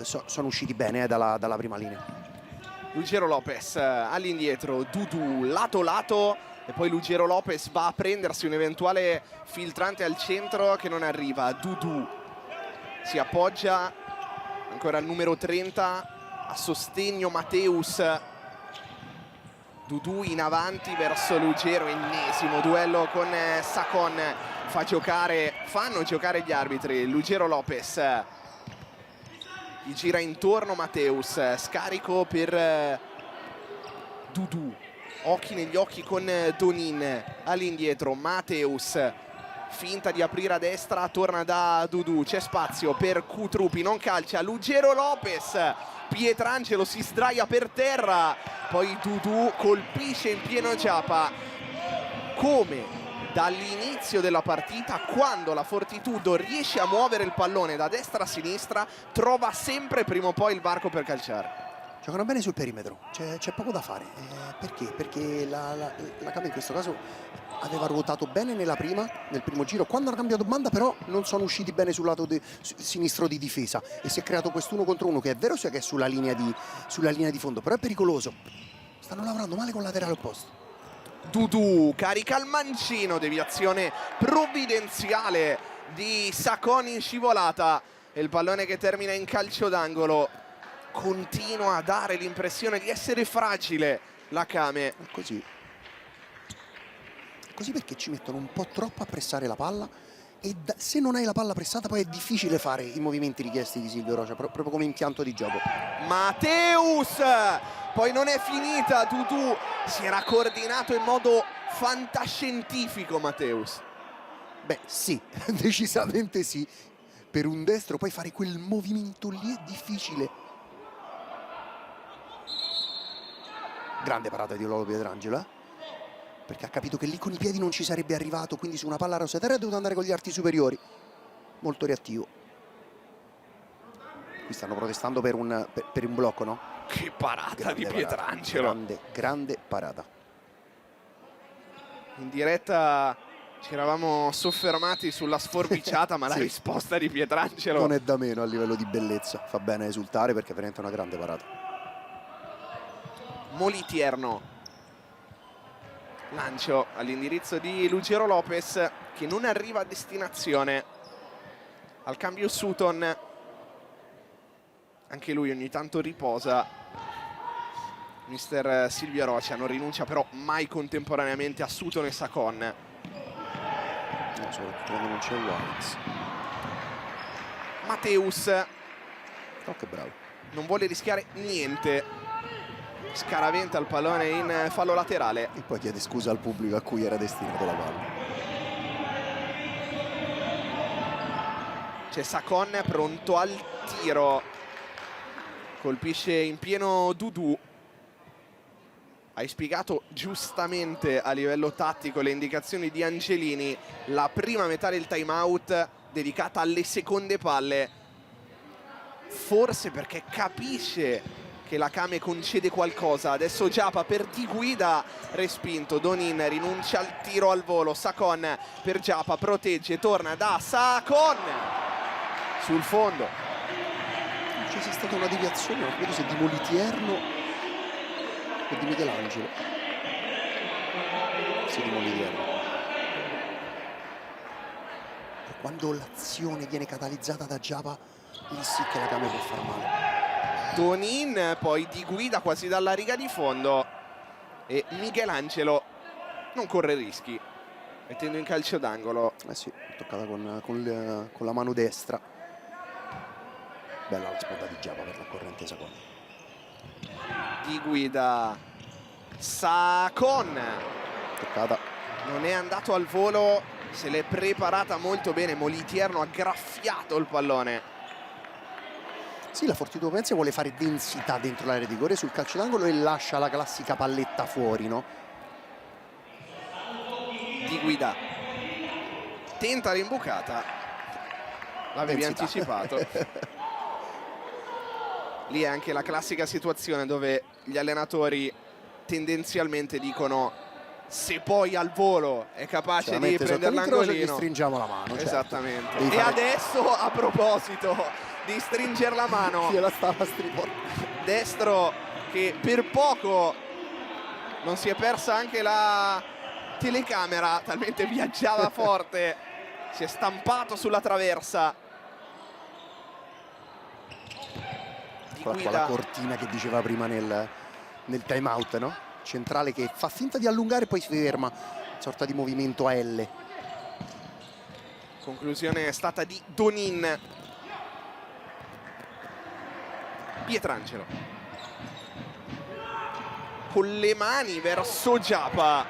sono usciti bene dalla prima linea. Lugero Lopez all'indietro, Dudu lato e poi Lugero Lopez va a prendersi un eventuale filtrante al centro che non arriva. Dudu si appoggia ancora al numero 30, a sostegno Mateus. Dudu in avanti verso Lugero, ennesimo duello con Sacon, fanno giocare gli arbitri. Lugero Lopez gli gira intorno Mateus, scarico per Dudu, occhi negli occhi con Donin, all'indietro Mateus, finta di aprire a destra, torna da Dudu, c'è spazio per Cutrupi, non calcia, Lugero Lopez, Pietrangelo si sdraia per terra, poi Dudu colpisce in pieno Giapa, come dall'inizio della partita, quando la Fortitudo riesce a muovere il pallone da destra a sinistra, trova sempre prima o poi il varco per calciare. Giocano bene sul perimetro, c'è poco da fare. Perché? Perché la Came in questo caso aveva ruotato bene nel primo giro. Quando hanno cambiato banda però non sono usciti bene sul lato sinistro di difesa, e si è creato quest'uno contro uno che è vero che è sulla linea di fondo, però è pericoloso. Stanno lavorando male con il laterale opposto. Dudu carica il mancino, deviazione provvidenziale di Sacon in scivolata, e il pallone che termina in calcio d'angolo. Continua a dare l'impressione di essere fragile la Came. Così perché ci mettono un po' troppo a pressare la palla, e se non hai la palla pressata poi è difficile fare i movimenti richiesti di Silvio Rocha, proprio come impianto di gioco. Mateus, poi non è finita. Dudu si era coordinato in modo fantascientifico. Mateus, beh sì, decisamente sì, per un destro poi fare quel movimento lì è difficile. Grande parata di Lolo Pietrangelo, perché ha capito che lì con i piedi non ci sarebbe arrivato, quindi su una palla a rosa terra ha dovuto andare con gli arti superiori. Molto reattivo. Qui stanno protestando per un blocco, no? che parata di Pietrangelo. Grande parata. In diretta ci eravamo soffermati sulla sforbiciata, ma sì, la risposta di Pietrangelo non è da meno a livello di bellezza. Fa bene a esultare perché è veramente una grande parata. Molitierno, lancio all'indirizzo di Lugero Lopez, che non arriva a destinazione. Al cambio Sutton, anche lui ogni tanto riposa. Mister Silvio Rocha non rinuncia però mai contemporaneamente a Sutton e Sacon. Soprattutto quando non c'è Wallace. Mateus, oh, che bravo, non vuole rischiare niente, scaraventa il pallone in fallo laterale e poi chiede scusa al pubblico a cui era destinato la palla. C'è Sacon pronto al tiro, colpisce in pieno Dudu. Hai spiegato giustamente a livello tattico le indicazioni di Angelini. La prima metà del time out dedicata alle seconde palle, forse perché capisce che la Came concede qualcosa. Adesso Giapa per Di Guida, respinto. Donin rinuncia al tiro al volo. Sacon per Giapa, protegge, torna da Sacon sul fondo. C'è stata una deviazione, non credo se di Molitierno o di Michelangelo. Sì, di Molitierno. E quando l'azione viene catalizzata da Giapa, lì sì che la Came può far male. Donin, poi Di Guida quasi dalla riga di fondo, e Michelangelo non corre rischi, mettendo in calcio d'angolo. Sì, toccata con la mano destra. Bella la sponda di Giapa per la corrente Sacon. Di Guida, Sacon Toccata. Non è andato al volo, se l'è preparata molto bene. Moliterno ha graffiato il pallone. Sì, la Fortitudo Pomezia vuole fare densità dentro l'area di rigore sul calcio d'angolo e lascia la classica palletta fuori, no? Di Guida tenta l'imbucata, l'avevi Densità. anticipato. Lì è anche la classica situazione dove gli allenatori tendenzialmente dicono: se poi al volo è capace di prendere gli l'angolino, stringiamo la mano. Certo. esattamente. Devi E fare- adesso, a proposito di stringere la mano, Gliela stava stringendo. Destro che per poco non si è persa anche la telecamera, talmente viaggiava forte, si è stampato sulla traversa. Di Eccola qua la Guida, cortina che diceva prima nel time out, no? Centrale che fa finta di allungare e poi si ferma, sorta di movimento a L. conclusione è stata di Donin. Pietrangelo con le mani verso Giapa,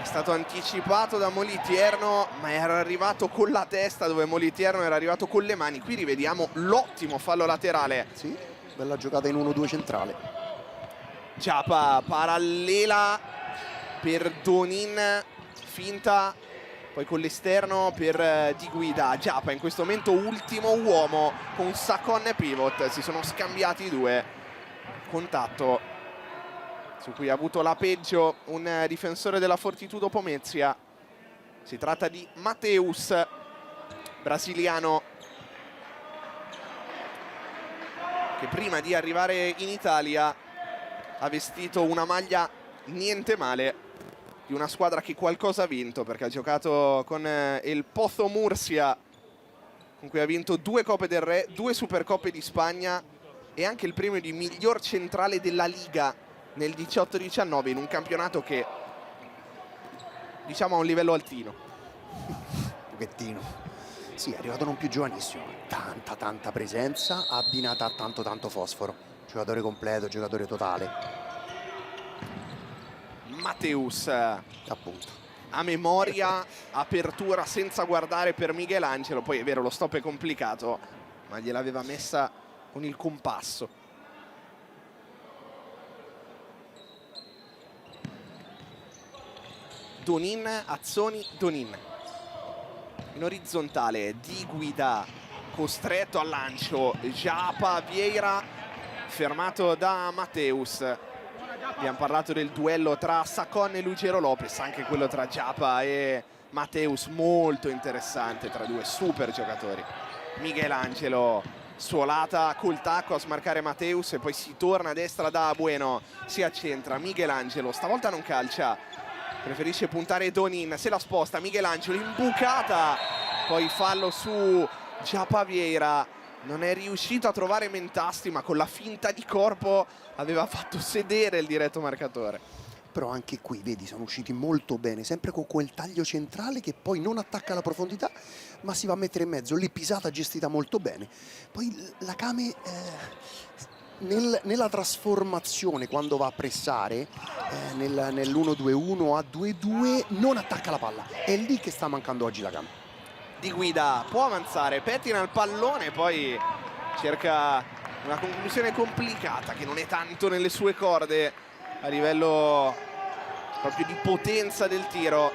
è stato anticipato da Moliterno ma era arrivato con la testa dove Moliterno era arrivato con le mani. Qui rivediamo l'ottimo fallo laterale. Sì, bella giocata in 1-2 centrale. Giapa parallela per Donin, finta poi con l'esterno per Di Guida. Giapa in questo momento ultimo uomo con Sacon e pivot, si sono scambiati i due. Contatto su cui ha avuto la peggio un difensore della Fortitudo Pomezia. Si tratta di Mateus, brasiliano, che prima di arrivare in Italia ha vestito una maglia niente male di una squadra che qualcosa ha vinto, perché ha giocato con il Pozo Murcia, con cui ha vinto 2 Coppe del Re, 2 Supercoppe di Spagna e anche il premio di miglior centrale della Liga nel 18-19, in un campionato che diciamo ha un livello altino. Un pochettino. Sì, è arrivato non più giovanissimo. Tanta presenza abbinata a tanto fosforo. Giocatore completo, giocatore totale. Mateus Appunto. a memoria, apertura senza guardare per Michelangelo. Poi è vero, lo stop è complicato, ma gliel'aveva messa con il compasso. Donin, Azzoni, Donin in orizzontale. Di Guida costretto al lancio. Giapa, Vieira fermato da Mateus. Abbiamo parlato del duello tra Sacon e Lugero Lopez, anche quello tra Giapa e Mateus molto interessante, tra due super giocatori. Michelangelo suolata col tacco a smarcare Mateus e poi si torna a destra da Bueno, si accentra Michelangelo, stavolta non calcia, preferisce puntare Donin, se la sposta Michelangelo, imbucata, poi fallo su Giapa Vieira. Non è riuscito a trovare Mentasti, ma con la finta di corpo aveva fatto sedere il diretto marcatore. Però anche qui, vedi, sono usciti molto bene, sempre con quel taglio centrale che poi non attacca la profondità, ma si va a mettere in mezzo. Lì pisata gestita molto bene. Poi la Kame nella trasformazione, quando va a pressare, nell'1-2-1 a 2-2, non attacca la palla. È lì che sta mancando oggi la Kame. Di Guida può avanzare, pettina il pallone, poi cerca una conclusione complicata che non è tanto nelle sue corde a livello proprio di potenza del tiro.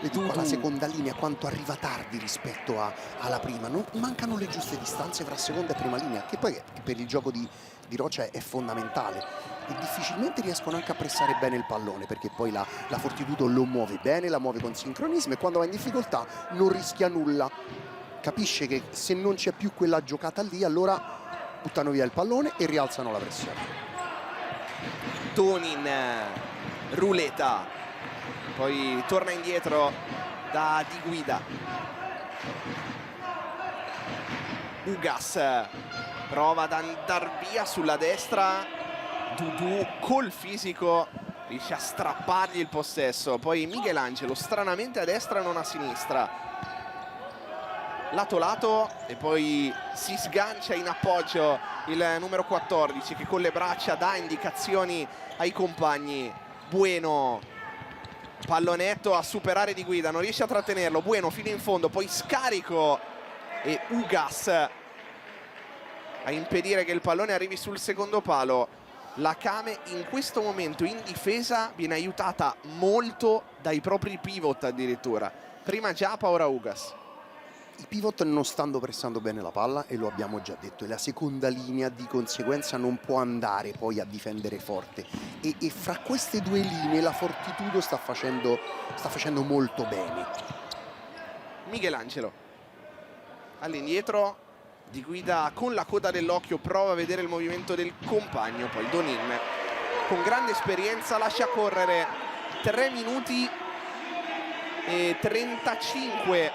Vedi qua la seconda linea quanto arriva tardi rispetto alla prima. Mancano le giuste distanze fra seconda e prima linea, che poi per il gioco di Roccia è fondamentale. E difficilmente riescono anche a pressare bene il pallone, perché poi la Fortitudo lo muove bene, la muove con sincronismo e quando va in difficoltà non rischia nulla. Capisce che se non c'è più quella giocata lì, allora buttano via il pallone e rialzano la pressione. Donin, ruleta, poi torna indietro da Di Guida. Ugas prova ad andare via sulla destra. Dudu col fisico riesce a strappargli il possesso. Poi Michelangelo stranamente a destra non a sinistra. lato lato e poi si sgancia in appoggio il numero 14 che con le braccia dà indicazioni ai compagni. Bueno, pallonetto a superare di guida, non riesce a trattenerlo, Bueno fino in fondo, poi scarico e Ugas a impedire che il pallone arrivi sul secondo palo. La Kame in questo momento in difesa viene aiutata molto dai propri pivot addirittura. Prima Giappa, ora Ugas. I pivot non stanno pressando bene la palla e lo abbiamo già detto, e la seconda linea di conseguenza non può andare poi a difendere forte, e fra queste due linee la Fortitudo sta facendo molto bene. Michelangelo all'indietro, di guida con la coda dell'occhio, prova a vedere il movimento del compagno, poi Donin con grande esperienza lascia correre. 3 minuti e 35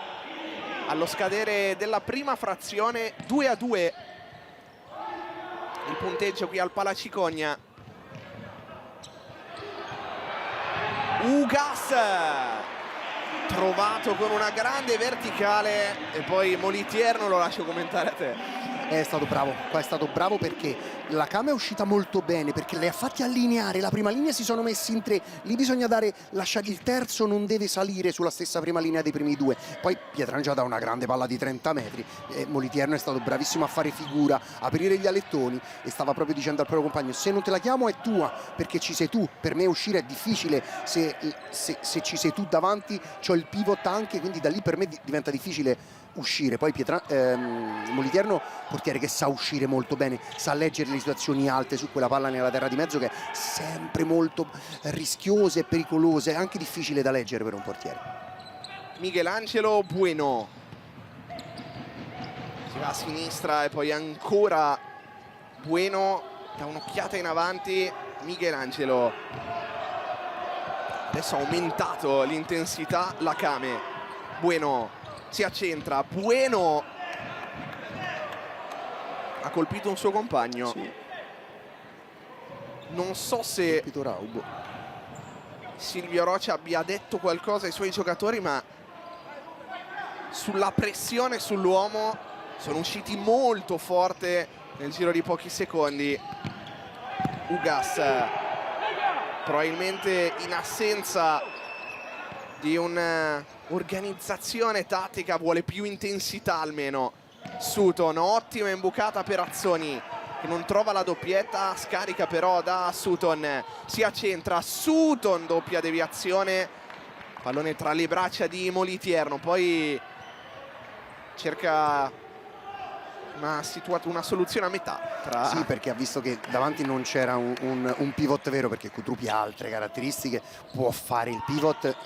allo scadere della prima frazione, 2-2 il punteggio qui al Palacicogna. Ugas trovato con una grande verticale e poi Molitierno lo lascio commentare a te. È stato bravo, qua è stato bravo perché la Kame è uscita molto bene, perché le ha fatti allineare, la prima linea si sono messi in 3, lì bisogna lasciare il terzo, non deve salire sulla stessa prima linea dei primi 2. Poi Pietrangelo dà una grande palla di 30 metri, Molitierno è stato bravissimo a fare figura, aprire gli alettoni, e stava proprio dicendo al proprio compagno: se non te la chiamo è tua, perché ci sei tu, per me uscire è difficile, se ci sei tu davanti c'ho il pivot anche, quindi da lì per me diventa difficile uscire. Poi Molitierno, portiere che sa uscire molto bene, sa leggere le situazioni alte su quella palla nella terra di mezzo che è sempre molto rischiosa e pericolosa, è anche difficile da leggere per un portiere. Michelangelo, Bueno si va a sinistra e poi ancora Bueno, da un'occhiata in avanti Michelangelo. Adesso ha aumentato l'intensità la Kame. Bueno si accentra, Bueno ha colpito un suo compagno. Sì. Non so se Silvio Rocha abbia detto qualcosa ai suoi giocatori, ma sulla pressione sull'uomo sono usciti molto forte nel giro di pochi secondi. Ugas probabilmente in assenza di un'organizzazione tattica vuole più intensità almeno. Sutton, ottima imbucata per Azzoni che non trova la doppietta, scarica però da Sutton, si accentra, Sutton doppia deviazione, pallone tra le braccia di Molitierno, poi cerca una soluzione a metà tra... Sì, perché ha visto che davanti non c'era un pivot vero, perché Kutrupi ha altre caratteristiche, può fare il pivot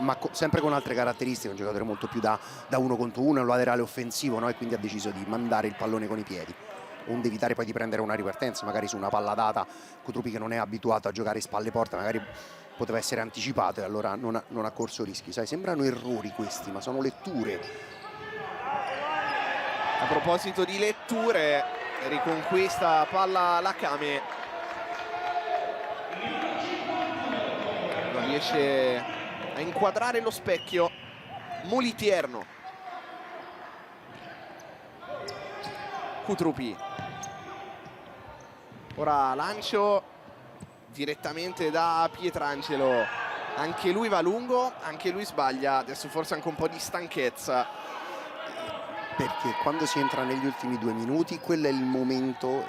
ma sempre con altre caratteristiche, un giocatore molto più da 1 contro 1, un laterale offensivo, no? E quindi ha deciso di mandare il pallone con i piedi, onde evitare poi di prendere una ripartenza magari su una palla data. Kutrupi, che non è abituato a giocare spalle porta, magari poteva essere anticipato e allora non ha corso rischi. Sai, sembrano errori questi, ma sono letture. A proposito di letture, riconquista palla la Kame, non riesce a inquadrare lo specchio Molitierno. Kutrupi, ora lancio direttamente da Pietrangelo, anche lui va lungo, anche lui sbaglia, adesso forse anche un po' di stanchezza. Perché quando si entra negli ultimi 2 minuti, quello è il momento,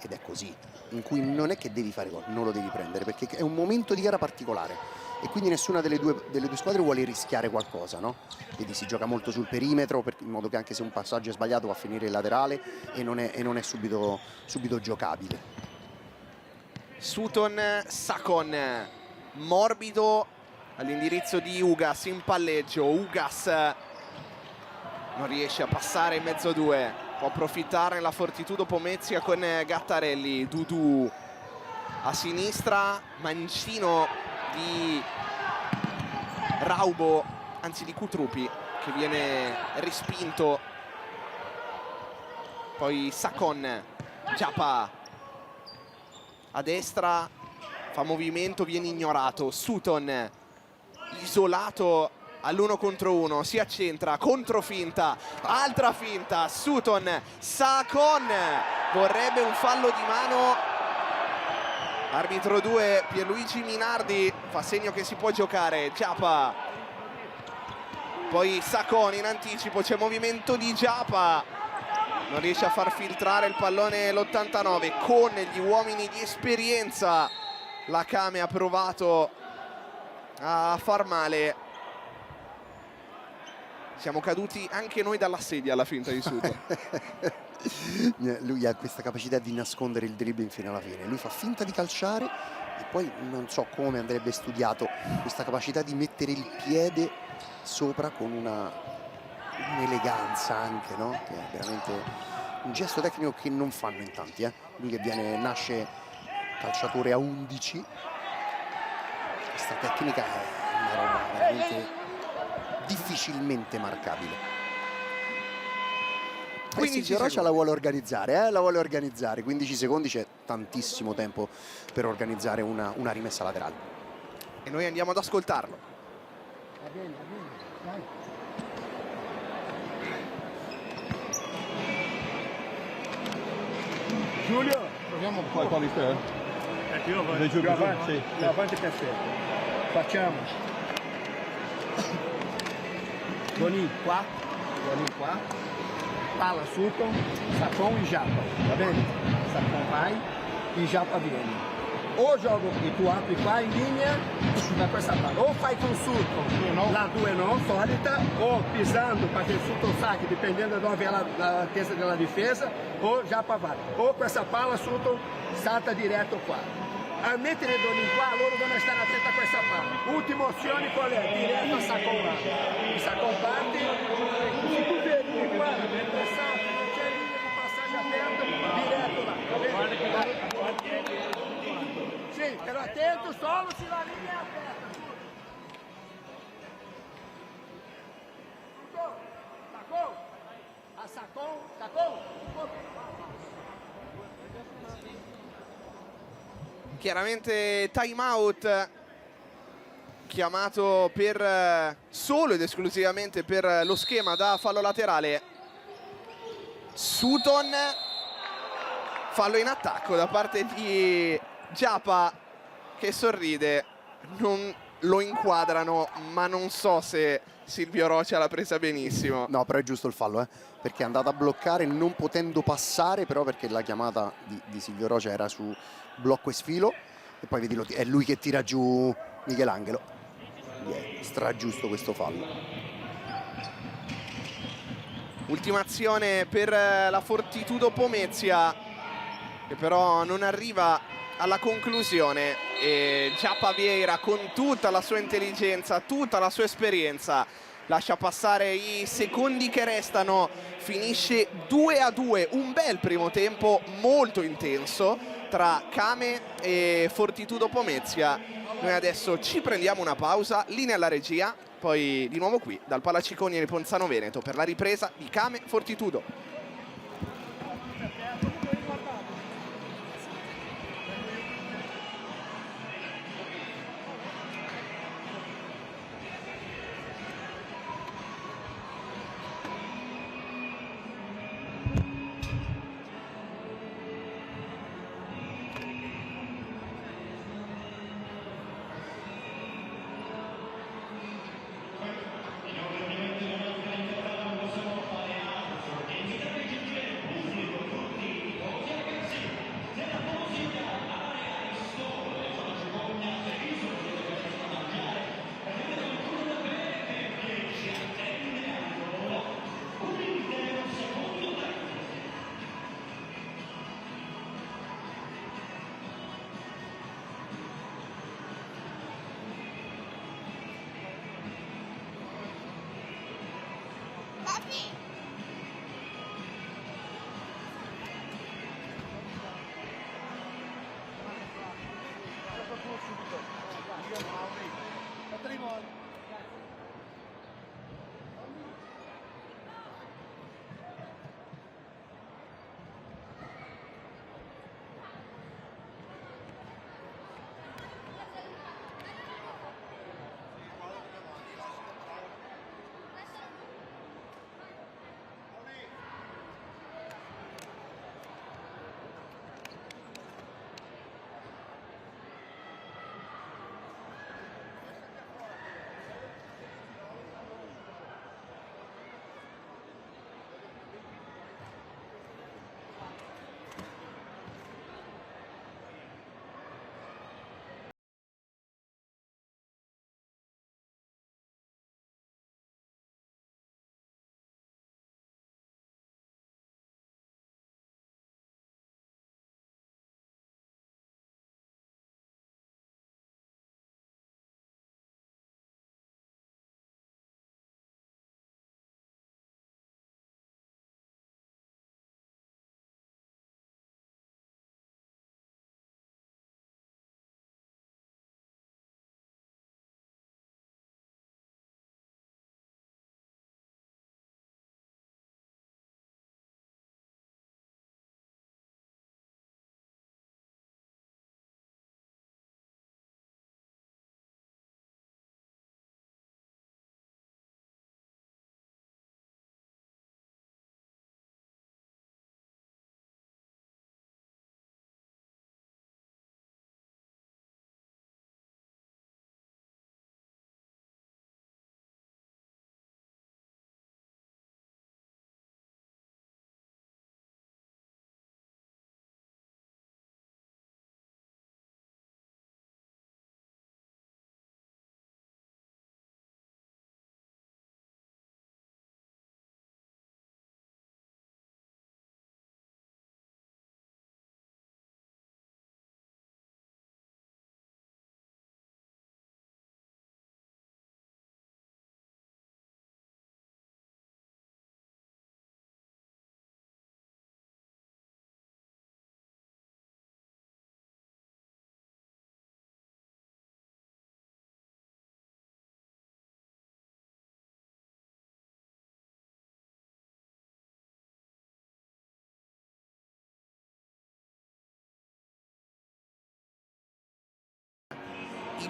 ed è così, in cui non è che devi fare gol, non lo devi prendere, perché è un momento di gara particolare e quindi nessuna delle due squadre vuole rischiare qualcosa, no? Quindi si gioca molto sul perimetro, in modo che anche se un passaggio è sbagliato va a finire il laterale e non è subito giocabile. Sutton, Sakon, morbido all'indirizzo di Ugas in palleggio. Ugas non riesce a passare in mezzo a 2, può approfittare la Fortitudo Pomezia con Gattarelli. Dudu a sinistra, mancino di Raubo, anzi di Kutrupi, che viene respinto. Poi Sakon, Giappa a destra, fa movimento, viene ignorato. Sutton isolato all'1 contro 1, si accentra, controfinta, altra finta, Sutton, Sakon, vorrebbe un fallo di mano, arbitro 2 Pierluigi Minardi fa segno che si può giocare. Giappa, poi Sakon in anticipo, c'è movimento di Giappa, non riesce a far filtrare il pallone l'89, con gli uomini di esperienza la Kame ha provato a far male. Siamo caduti anche noi dalla sedia alla finta di Sutton. Lui ha questa capacità di nascondere il dribbling fino alla fine. Lui fa finta di calciare e poi non so come andrebbe studiato questa capacità di mettere il piede sopra con un'eleganza anche, no? Che è veramente un gesto tecnico che non fanno in tanti, eh? Lui che nasce calciatore a 11, questa tecnica è una roba veramente difficilmente marcabile. 15 Silvio Rocha secondi. la vuole organizzare, la vuole organizzare. 15 secondi, c'è tantissimo tempo per organizzare una rimessa laterale. E noi andiamo ad ascoltarlo. Va bene, dai. Giulio, proviamo un po'. Quali te? Più Dai giù, Più avanti, sì. più avanti perfetto. Facciamo. Doni qua, palla Sutton, Sakon e Japa, va bene? Sakon vai e Japa viene. O jogo e tu apri qua in linea da questa parte, o fai con Sutton la 2 non solita, o pisando para che Sutton sacchi, dipendendo da dove ela la testa della difesa, o Japa vai. O com essa palla Sutton salta direto qua. A mettere Doni qua, loro devono stare attenti a questa palla. Ultima opzione qual è? Diretto a Sakon là. Sakon parte, se tu vedi qua, salta, non c'è linea di passaggio aperto, diretto là. Va bene? Sì, però attento solo se la linea è aperta. Sakon! A Sakon! Chiaramente time out chiamato per solo ed esclusivamente per lo schema da fallo laterale. Sutton, fallo in attacco da parte di Giappa che sorride, non lo inquadrano, ma non so se Silvio Rocha l'ha presa benissimo. No, però è giusto il fallo, perché è andato a bloccare non potendo passare, però perché la chiamata di Silvio Rocha era su blocco e sfilo, e poi vedi, è lui che tira giù Michelangelo. Quindi è stragiusto questo fallo. Ultima azione per la Fortitudo Pomezia, che però non arriva alla conclusione, e Giappa Vieira con tutta la sua intelligenza, tutta la sua esperienza lascia passare i secondi che restano, finisce 2-2, un bel primo tempo molto intenso tra Kame e Fortitudo Pomezia. Noi adesso ci prendiamo una pausa, linea alla regia, poi di nuovo qui dal Palaciconi di Ponzano Veneto per la ripresa di Kame Fortitudo.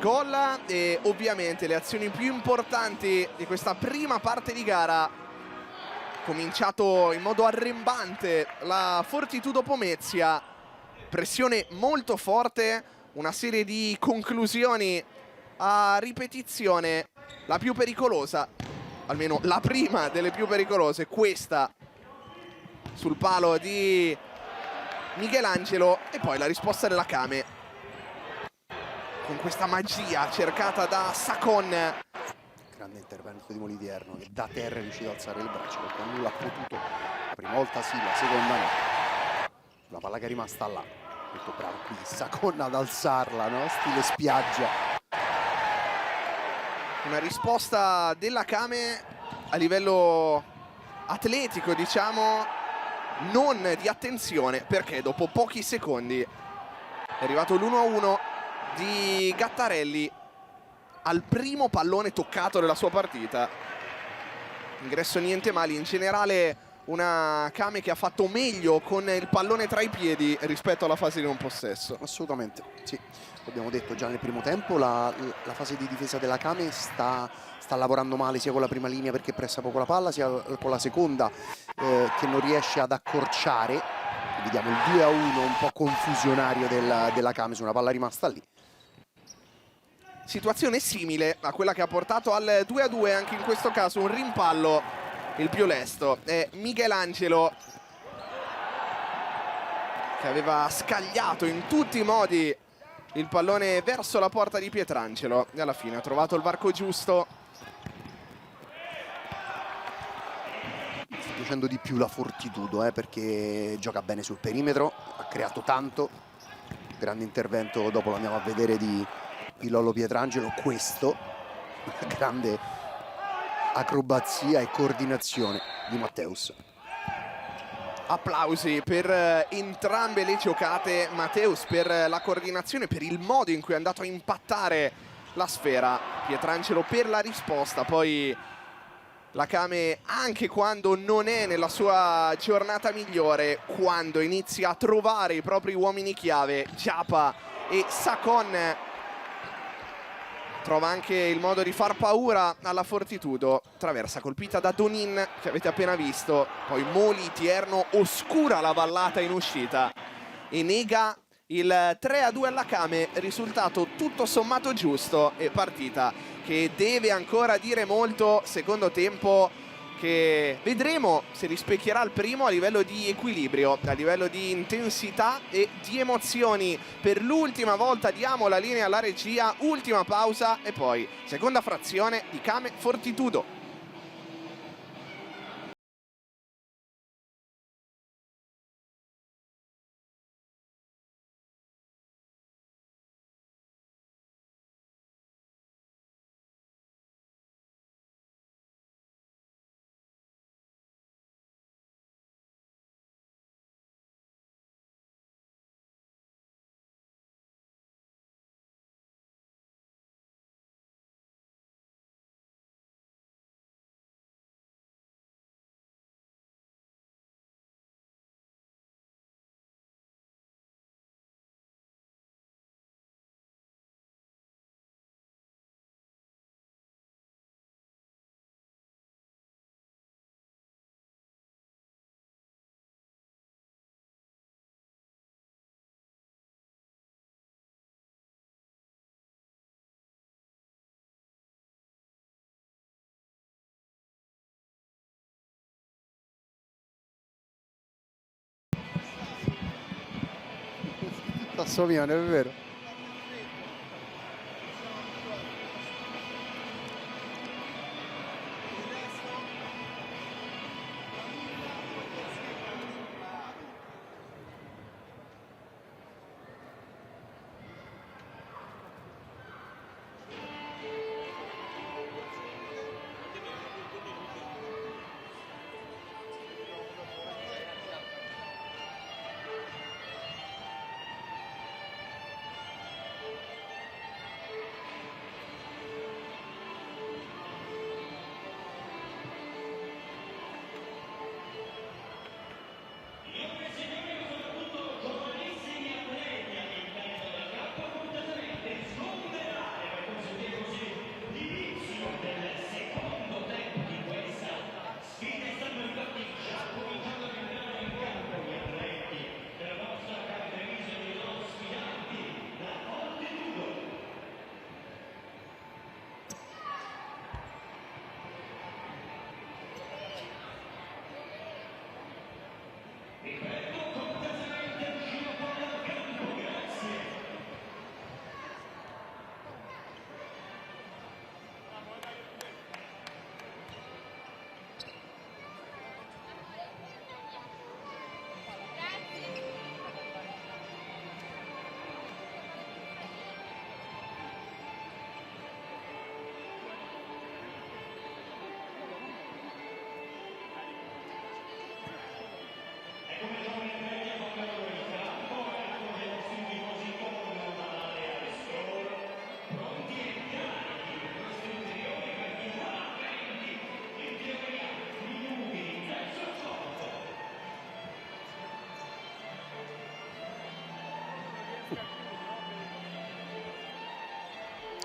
gol e ovviamente le azioni più importanti di questa prima parte di gara. Cominciato in modo arrembante la Fortitudo Pomezia, pressione molto forte, una serie di conclusioni a ripetizione, la più pericolosa, almeno la prima delle più pericolose, questa sul palo di Michelangelo, e poi la risposta della Kame con questa magia cercata da Sacon. Grande intervento di Molivierno che da terra è riuscito ad alzare il braccio perché nulla ha potuto. La prima volta sì, la seconda no. La palla che è rimasta là. Molto bravo qui Sacon ad alzarla, no? Stile spiaggia. Una risposta della Kame a livello atletico, diciamo, non di attenzione, perché dopo pochi secondi è arrivato l'1-1 di Gattarelli al primo pallone toccato della sua partita. Ingresso niente male, in generale una Kame che ha fatto meglio con il pallone tra i piedi rispetto alla fase di non possesso. Assolutamente, sì. Abbiamo detto già nel primo tempo, la fase di difesa della Kame sta lavorando male sia con la prima linea perché pressa poco la palla, sia con la seconda che non riesce ad accorciare. Vediamo il 2-1 un po' confusionario della Kame su una palla rimasta lì. Situazione simile a quella che ha portato al 2-2, anche in questo caso un rimpallo. Il più lesto è Michelangelo, che aveva scagliato in tutti i modi il pallone verso la porta di Pietrangelo e alla fine ha trovato il varco giusto. Sta piacendo di più la Fortitudo perché gioca bene sul perimetro, ha creato tanto. Grande intervento, dopo lo andiamo a vedere, di Lollo Pietrangelo. Questo, grande acrobazia e coordinazione di Matteus. Applausi per entrambe le giocate. Matteus per la coordinazione, per il modo in cui è andato a impattare la sfera. Pietrangelo per la risposta. Poi la Kame, anche quando non è nella sua giornata migliore, quando inizia a trovare i propri uomini chiave, Giapa e Sacon, trova anche il modo di far paura alla Fortitudo. Traversa colpita da Donin, che avete appena visto. Poi Moli Tierno oscura la vallata in uscita e nega il 3-2 alla Kame. Risultato tutto sommato giusto e partita che deve ancora dire molto. Secondo tempo che vedremo se rispecchierà il primo a livello di equilibrio, a livello di intensità e di emozioni. Per l'ultima volta diamo la linea alla regia, ultima pausa e poi seconda frazione di Kame Fortitudo. Tassomiano, è vero.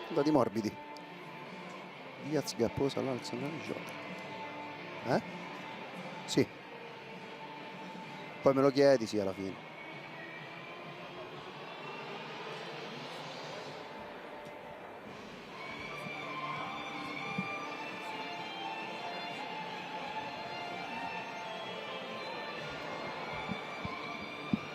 andati morbidi. Diaz, Gapposa, Lanza, Jota. Sì. Poi me lo chiedi, sì, alla fine.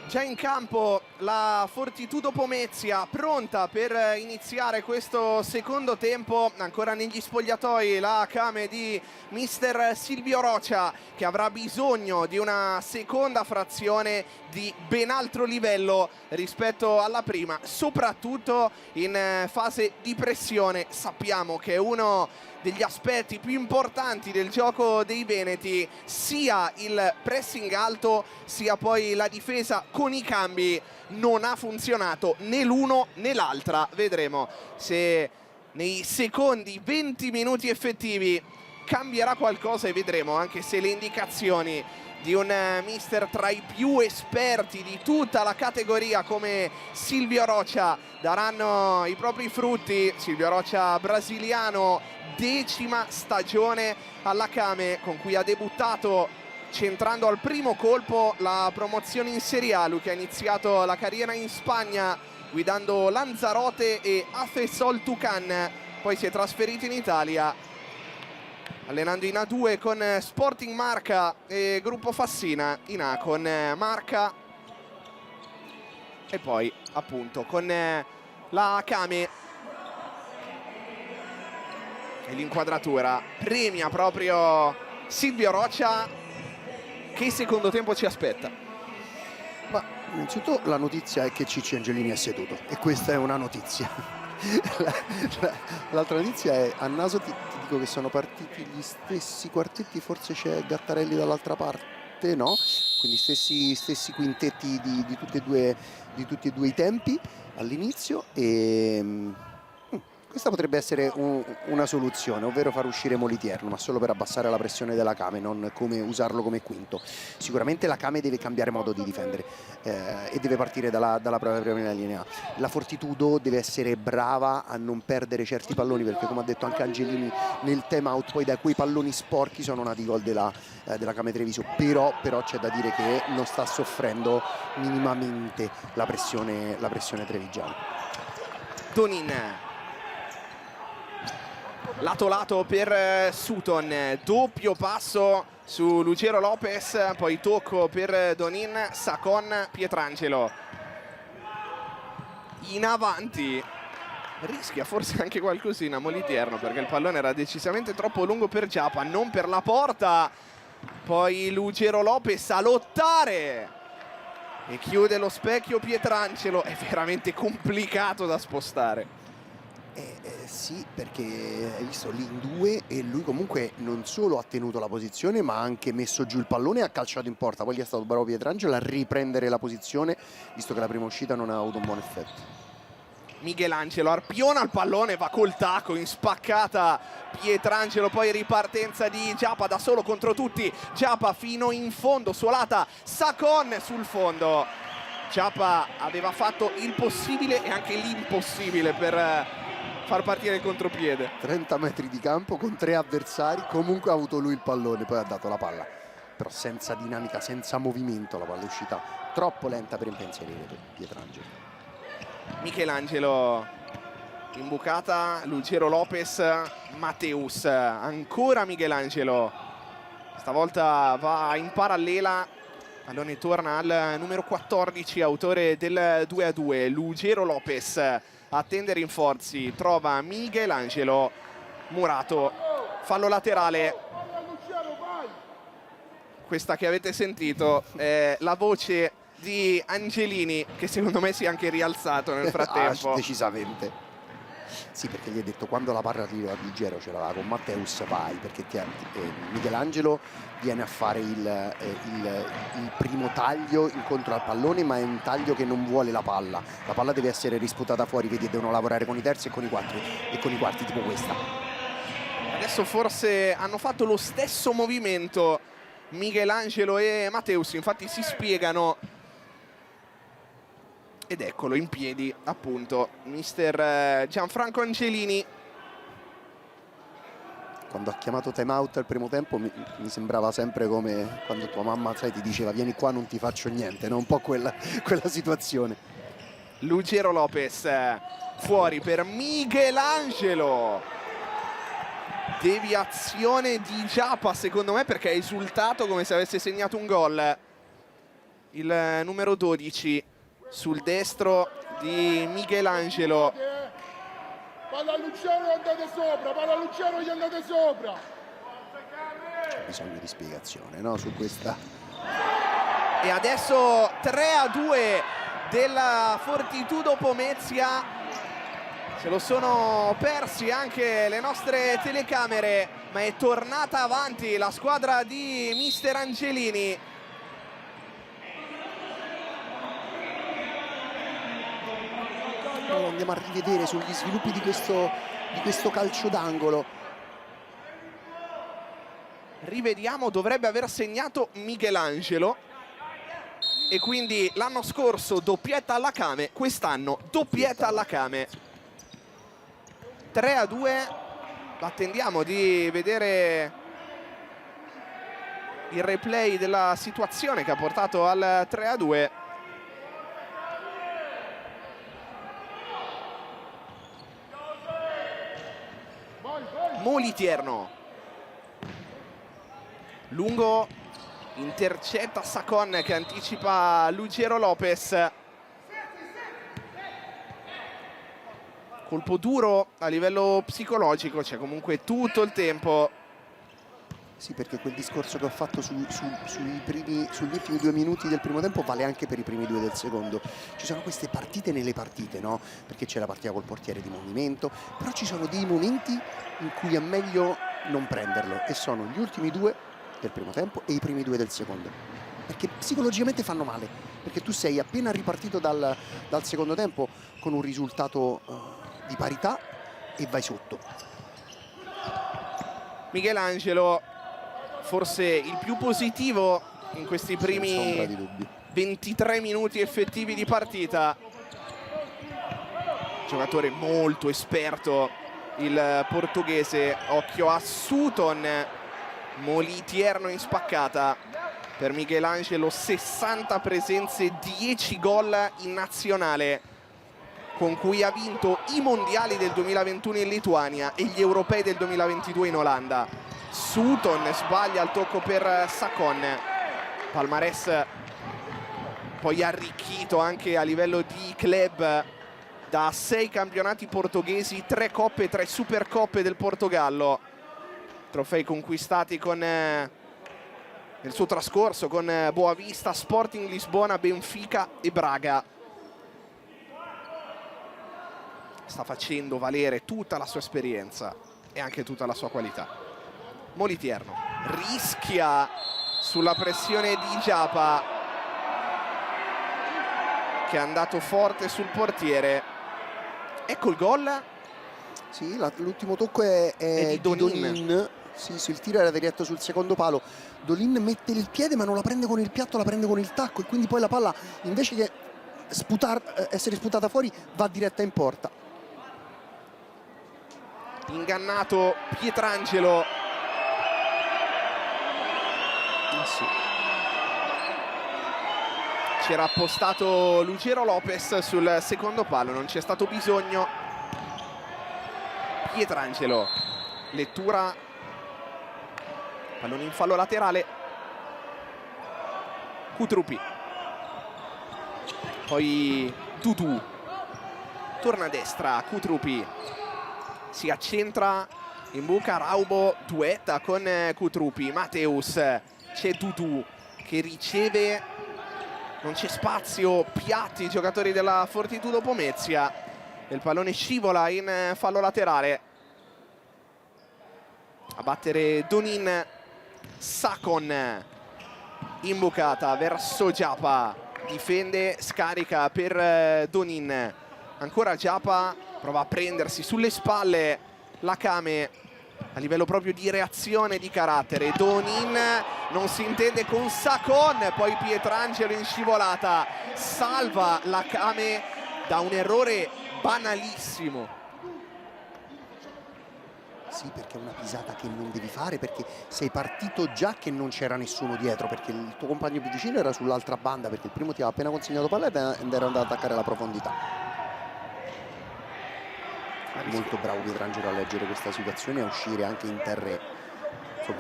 Già in campo la Fortitudo Pomezia, pronta per iniziare questo secondo tempo. Ancora negli spogliatoi la Kame di mister Silvio Rocha, che avrà bisogno di una seconda frazione di ben altro livello rispetto alla prima, soprattutto in fase di pressione. Sappiamo che è uno degli aspetti più importanti del gioco dei veneti, sia il pressing alto sia poi la difesa con i cambi. Non ha funzionato né l'uno né l'altra. Vedremo se nei secondi 20 minuti effettivi cambierà qualcosa, e vedremo anche se le indicazioni di un mister tra i più esperti di tutta la categoria come Silvio Rocha daranno i propri frutti. Silvio Rocha brasiliano, 10ª stagione alla Kame, con cui ha debuttato centrando al primo colpo la promozione in Serie A. Lui che ha iniziato la carriera in Spagna guidando Lanzarote e Afesol Tucan, poi si è trasferito in Italia allenando in A2 con Sporting Marca e Gruppo Fassina, in A con Marca e poi appunto con la Kame. E l'inquadratura premia proprio Silvio Rocha. Che secondo tempo ci aspetta? Ma innanzitutto la notizia è che Cicci Angelini è seduto, e questa è una notizia. L'altra notizia è, a naso ti dico che sono partiti gli stessi quartetti, forse c'è Gattarelli dall'altra parte, no? Quindi stessi quintetti di tutti e due i tempi all'inizio, e questa potrebbe essere una soluzione, ovvero far uscire Molitierno, ma solo per abbassare la pressione della Kame, non come usarlo come quinto. Sicuramente la Kame deve cambiare modo di difendere e deve partire dalla prima linea. La Fortitudo deve essere brava a non perdere certi palloni, perché come ha detto anche Angelini nel time out, poi da quei palloni sporchi sono nati i gol della Kame Treviso. Però c'è da dire che non sta soffrendo minimamente la pressione trevigiana. Donin, lato per Sutton, doppio passo su Lugero Lopez, poi tocco per Donin, Sacon, Pietrangelo in avanti, rischia forse anche qualcosina Molitierno, perché il pallone era decisamente troppo lungo per Giappa, non per la porta. Poi Lugero Lopez a lottare e chiude lo specchio Pietrangelo. È veramente complicato da spostare. Sì, perché hai visto lì in due, e lui comunque non solo ha tenuto la posizione, ma ha anche messo giù il pallone e ha calciato in porta. Poi gli è stato bravo Pietrangelo a riprendere la posizione, visto che la prima uscita non ha avuto un buon effetto. Michelangelo arpiona il pallone, va col tacco in spaccata Pietrangelo, poi ripartenza di Giappa da solo contro tutti. Giappa fino in fondo, suolata Sacon sul fondo. Giappa aveva fatto il possibile e anche l'impossibile per far partire il contropiede. 30 metri di campo con 3 avversari, comunque ha avuto lui il pallone, poi ha dato la palla, però senza dinamica, senza movimento. La palla è uscita troppo lenta per impensierire Pietrangelo. Michelangelo imbucata, Lugero Lopez, Mateus, ancora Michelangelo, stavolta va in parallela, pallone torna al numero 14, autore del 2-2, Lugero Lopez a tendere rinforzi, trova Michelangelo, Murato, fallo laterale. Questa che avete sentito è la voce di Angelini, che secondo me si è anche rialzato nel frattempo. Decisamente. Sì, perché gli ha detto, quando la parla arriva a Lugero, ce l'aveva con Matteus, vai, perché Michelangelo viene a fare il primo taglio incontro al pallone, ma è un taglio che non vuole la palla deve essere risputata fuori, vedi, devono lavorare con i terzi e con i quarti tipo questa. Adesso forse hanno fatto lo stesso movimento Michelangelo e Mateus, infatti si spiegano Ed eccolo in piedi, appunto, mister Gianfranco Angelini. Quando ha chiamato time out al primo tempo mi sembrava sempre come quando tua mamma, sai, ti diceva vieni qua non ti faccio niente, no? Un po' quella situazione. Lugero Lopez fuori per Michelangelo. Deviazione di Giapa secondo me, perché è esultato come se avesse segnato un gol. Il numero 12 sul destro di Michelangelo. Palla a Lugero e andate sopra, palla a Lugero e gli andate sopra. C'è bisogno di spiegazione, no? Su questa. E adesso 3-2 della Fortitudo Pomezia. Se lo sono persi anche le nostre telecamere, ma è tornata avanti la squadra di mister Angelini. Andiamo a rivedere sugli sviluppi di questo calcio d'angolo. Rivediamo, dovrebbe aver segnato Michelangelo. E quindi l'anno scorso doppietta alla Came, quest'anno doppietta alla Came. 3-2. Attendiamo di vedere il replay della situazione che ha portato al 3-2. Molitierno. Lungo, intercetta Sacon che anticipa Lugero Lopez. Colpo duro a livello psicologico, c'è comunque tutto il tempo. Sì, perché quel discorso che ho fatto sugli ultimi 2 minuti del primo tempo vale anche per i primi 2 del secondo. Ci sono queste partite nelle partite, no? Perché c'è la partita col portiere di movimento, però ci sono dei momenti in cui è meglio non prenderlo, e sono gli ultimi 2 del primo tempo e i primi 2 del secondo, perché psicologicamente fanno male, perché tu sei appena ripartito dal secondo tempo con un risultato di parità e vai sotto. Michelangelo forse il più positivo in questi primi 23 minuti effettivi di partita. Giocatore molto esperto il portoghese. Occhio a Sutton. Molitierno in spaccata per Michelangelo, 60 presenze, 10 gol in nazionale, con cui ha vinto i mondiali del 2021 in Lituania e gli europei del 2022 in Olanda. Sutton sbaglia il tocco per Sacon. Palmarès poi arricchito anche a livello di club da 6 campionati portoghesi, 3 coppe, 3 supercoppe del Portogallo, trofei conquistati con nel suo trascorso con Boavista, Sporting Lisbona, Benfica e Braga. Sta facendo valere tutta la sua esperienza e anche tutta la sua qualità. Molitierno rischia sulla pressione di Giapa, che è andato forte sul portiere. Ecco il gol. Sì, l'ultimo tocco è di Donin. Sì, il tiro era diretto sul secondo palo. Dolin mette il piede ma non la prende con il piatto, la prende con il tacco, e quindi poi la palla, invece che essere sputata fuori, va diretta in porta. Ingannato Pietrangelo. Sì. C'era appostato Lugero Lopez sul secondo palo, non c'è stato bisogno. Pietrangelo, lettura, pallone in fallo laterale. Kutrupi, poi Dudu, torna a destra Kutrupi, si accentra in buca Raubo, duetta con Kutrupi. Mateus, c'è Dudu che riceve, non c'è spazio, piatti i giocatori della Fortitudo Pomezia. Il pallone scivola in fallo laterale. A battere Donin. Sacon, imbucata verso Giapa, difende, scarica per Donin. Ancora Giapa, prova a prendersi sulle spalle la Came. a livello proprio di reazione di carattere. Donin non si intende con Sakon, poi Pietrangelo in scivolata salva la Kame da un errore banalissimo. Sì, perché è una pisata che non devi fare, perché sei partito già che non c'era nessuno dietro, perché il tuo compagno più vicino era sull'altra banda, perché il primo ti aveva appena consegnato palla ed era andato ad attaccare la profondità. Molto bravo Pietrangelo a leggere questa situazione e a uscire anche in terre,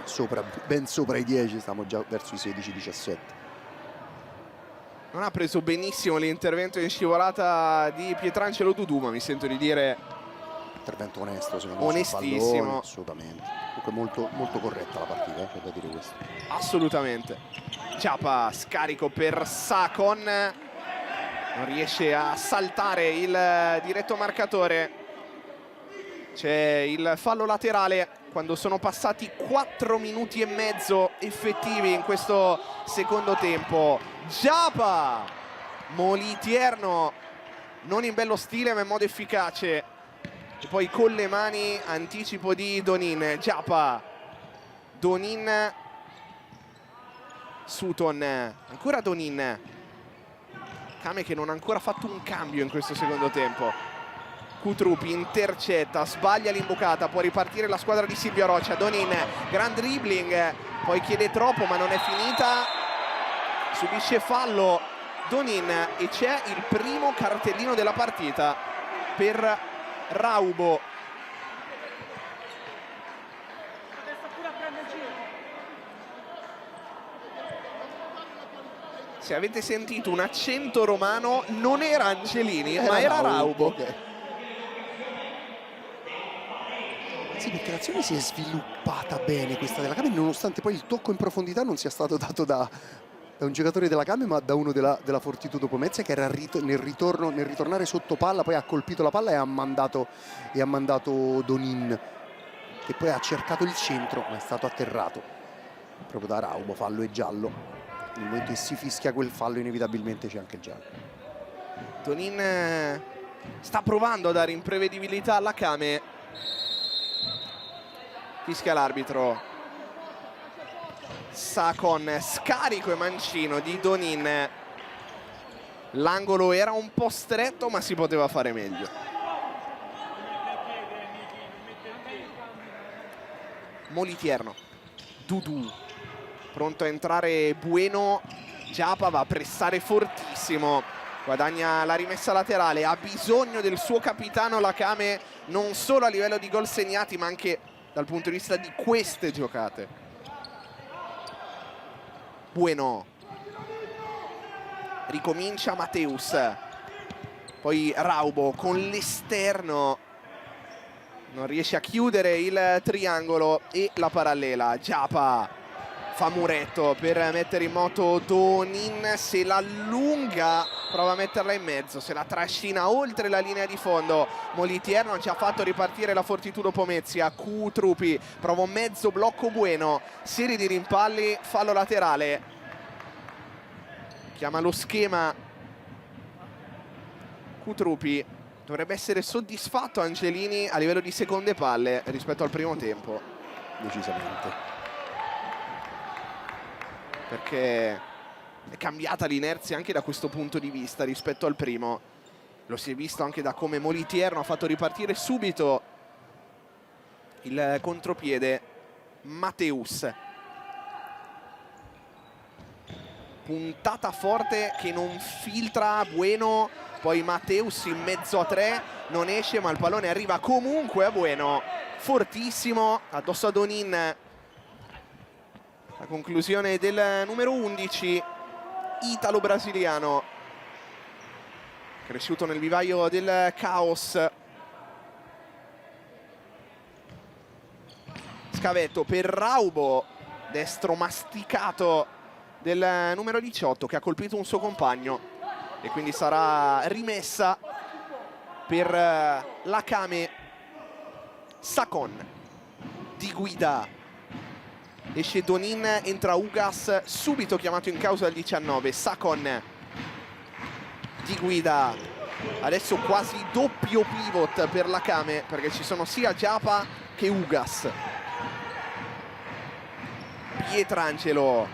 insomma, ben sopra i 10, stiamo già verso i 16-17. Non ha preso benissimo l'intervento in scivolata di Pietrangelo Dudu, ma mi sento di dire Intervento onesto, secondo me. onestissimo. Pallone, assolutamente. Comunque molto, molto corretta la partita, c'è da dire questo. Assolutamente. Ciapa, scarico per Sakon, non riesce a saltare il diretto marcatore. C'è il fallo laterale quando sono passati 4 minuti e mezzo effettivi in questo secondo tempo. Giapa, Molitierno non in bello stile ma in modo efficace, e poi con le mani anticipo di Donin. Giapa, Donin, Sutton, ancora Donin. Kame che non ha ancora fatto un cambio in questo secondo tempo. Kutrupi intercetta, sbaglia l'imbucata, può ripartire la squadra di Silvio Roccia. Donin, gran dribbling, poi chiede troppo ma non è finita, subisce fallo Donin e c'è il primo cartellino della partita per Raubo. Se avete sentito un accento romano non era Angelini ma era Raubo. Okay. Sì, perché l'azione si è sviluppata bene questa della Kame, nonostante poi il tocco in profondità non sia stato dato da un giocatore della Kame ma da uno della Fortitudo Pomezia, che era nel ritornare sotto palla, poi ha colpito la palla e ha mandato Donin, che poi ha cercato il centro ma è stato atterrato proprio da Raubo. Fallo e giallo. Nel momento che si fischia quel fallo inevitabilmente c'è anche il giallo. Donin sta provando a dare imprevedibilità alla Kame. Fischia l'arbitro. Sakon, scarico e mancino di Donin. L'angolo era un po' stretto ma si poteva fare meglio. Molitierno, Dudu, pronto a entrare Bueno. Giapa va a pressare fortissimo, guadagna la rimessa laterale, ha bisogno del suo capitano la Kame, non solo a livello di gol segnati ma anche dal punto di vista di queste giocate. Bueno, ricomincia Mateus, poi Raubo con l'esterno non riesce a chiudere il triangolo e la parallela. Giapa fa muretto per mettere in moto Donin, se la allunga, prova a metterla in mezzo, se la trascina oltre la linea di fondo. Molitierno ci ha fatto ripartire la Fortitudo Pomezia. Kutrupi prova un mezzo blocco Bueno, serie di rimpalli, fallo laterale. Chiama lo schema Kutrupi. Dovrebbe essere soddisfatto Angelini a livello di seconde palle rispetto al primo tempo. Decisamente. Perché è cambiata l'inerzia anche da questo punto di vista rispetto al primo. Lo si è visto anche da come Molitierno ha fatto ripartire subito il contropiede Mateus. Puntata forte che non filtra Bueno, poi Mateus in mezzo a tre, non esce ma il pallone arriva comunque a Bueno, fortissimo, addosso a Donin. La conclusione del numero 11, italo-brasiliano, cresciuto nel vivaio del caos. Scavetto per Raubo, destro masticato del numero 18 che ha colpito un suo compagno e quindi sarà rimessa per la Kame. Sakon di guida, esce Donin, entra Ugas, subito chiamato in causa al 19. Sakon di guida, adesso quasi doppio pivot per la Kame perché ci sono sia Giapa che Ugas. Pietrangelo,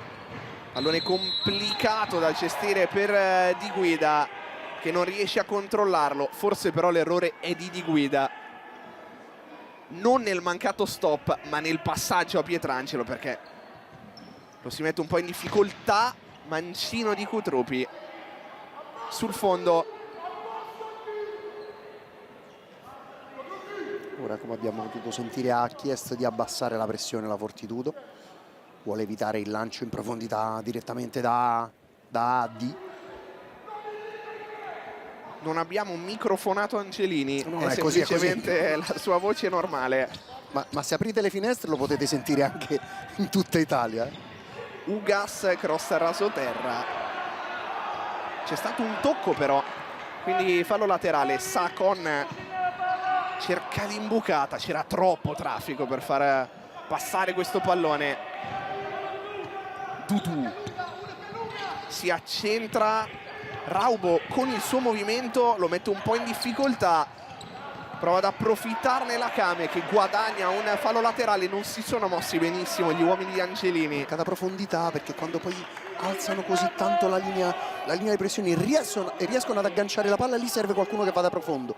pallone complicato da gestire per Di Guida, che non riesce a controllarlo. Forse però l'errore è di Di Guida, non nel mancato stop ma nel passaggio a Pietrangelo, perché lo si mette un po' in difficoltà. Mancino di Cutruppi sul fondo. Ora, come abbiamo potuto sentire, ha chiesto di abbassare la pressione la Fortitudo, vuole evitare il lancio in profondità direttamente da A a D. Non abbiamo microfonato Angelini, No, è è così, semplicemente la sua voce normale. Ma se aprite le finestre lo potete sentire anche in tutta Italia. Ugas, cross raso terra. C'è stato un tocco però, quindi fallo laterale. Sakon cerca l'imbucata, c'era troppo traffico per far passare questo pallone. Dudu si accentra, Raubo con il suo movimento lo mette un po' in difficoltà, prova ad approfittarne la Kame, che guadagna un fallo laterale. Non si sono mossi benissimo gli uomini di Angelini. Cada profondità, perché quando poi alzano così tanto la linea di pressione riescono ad agganciare la palla, lì serve qualcuno che vada profondo.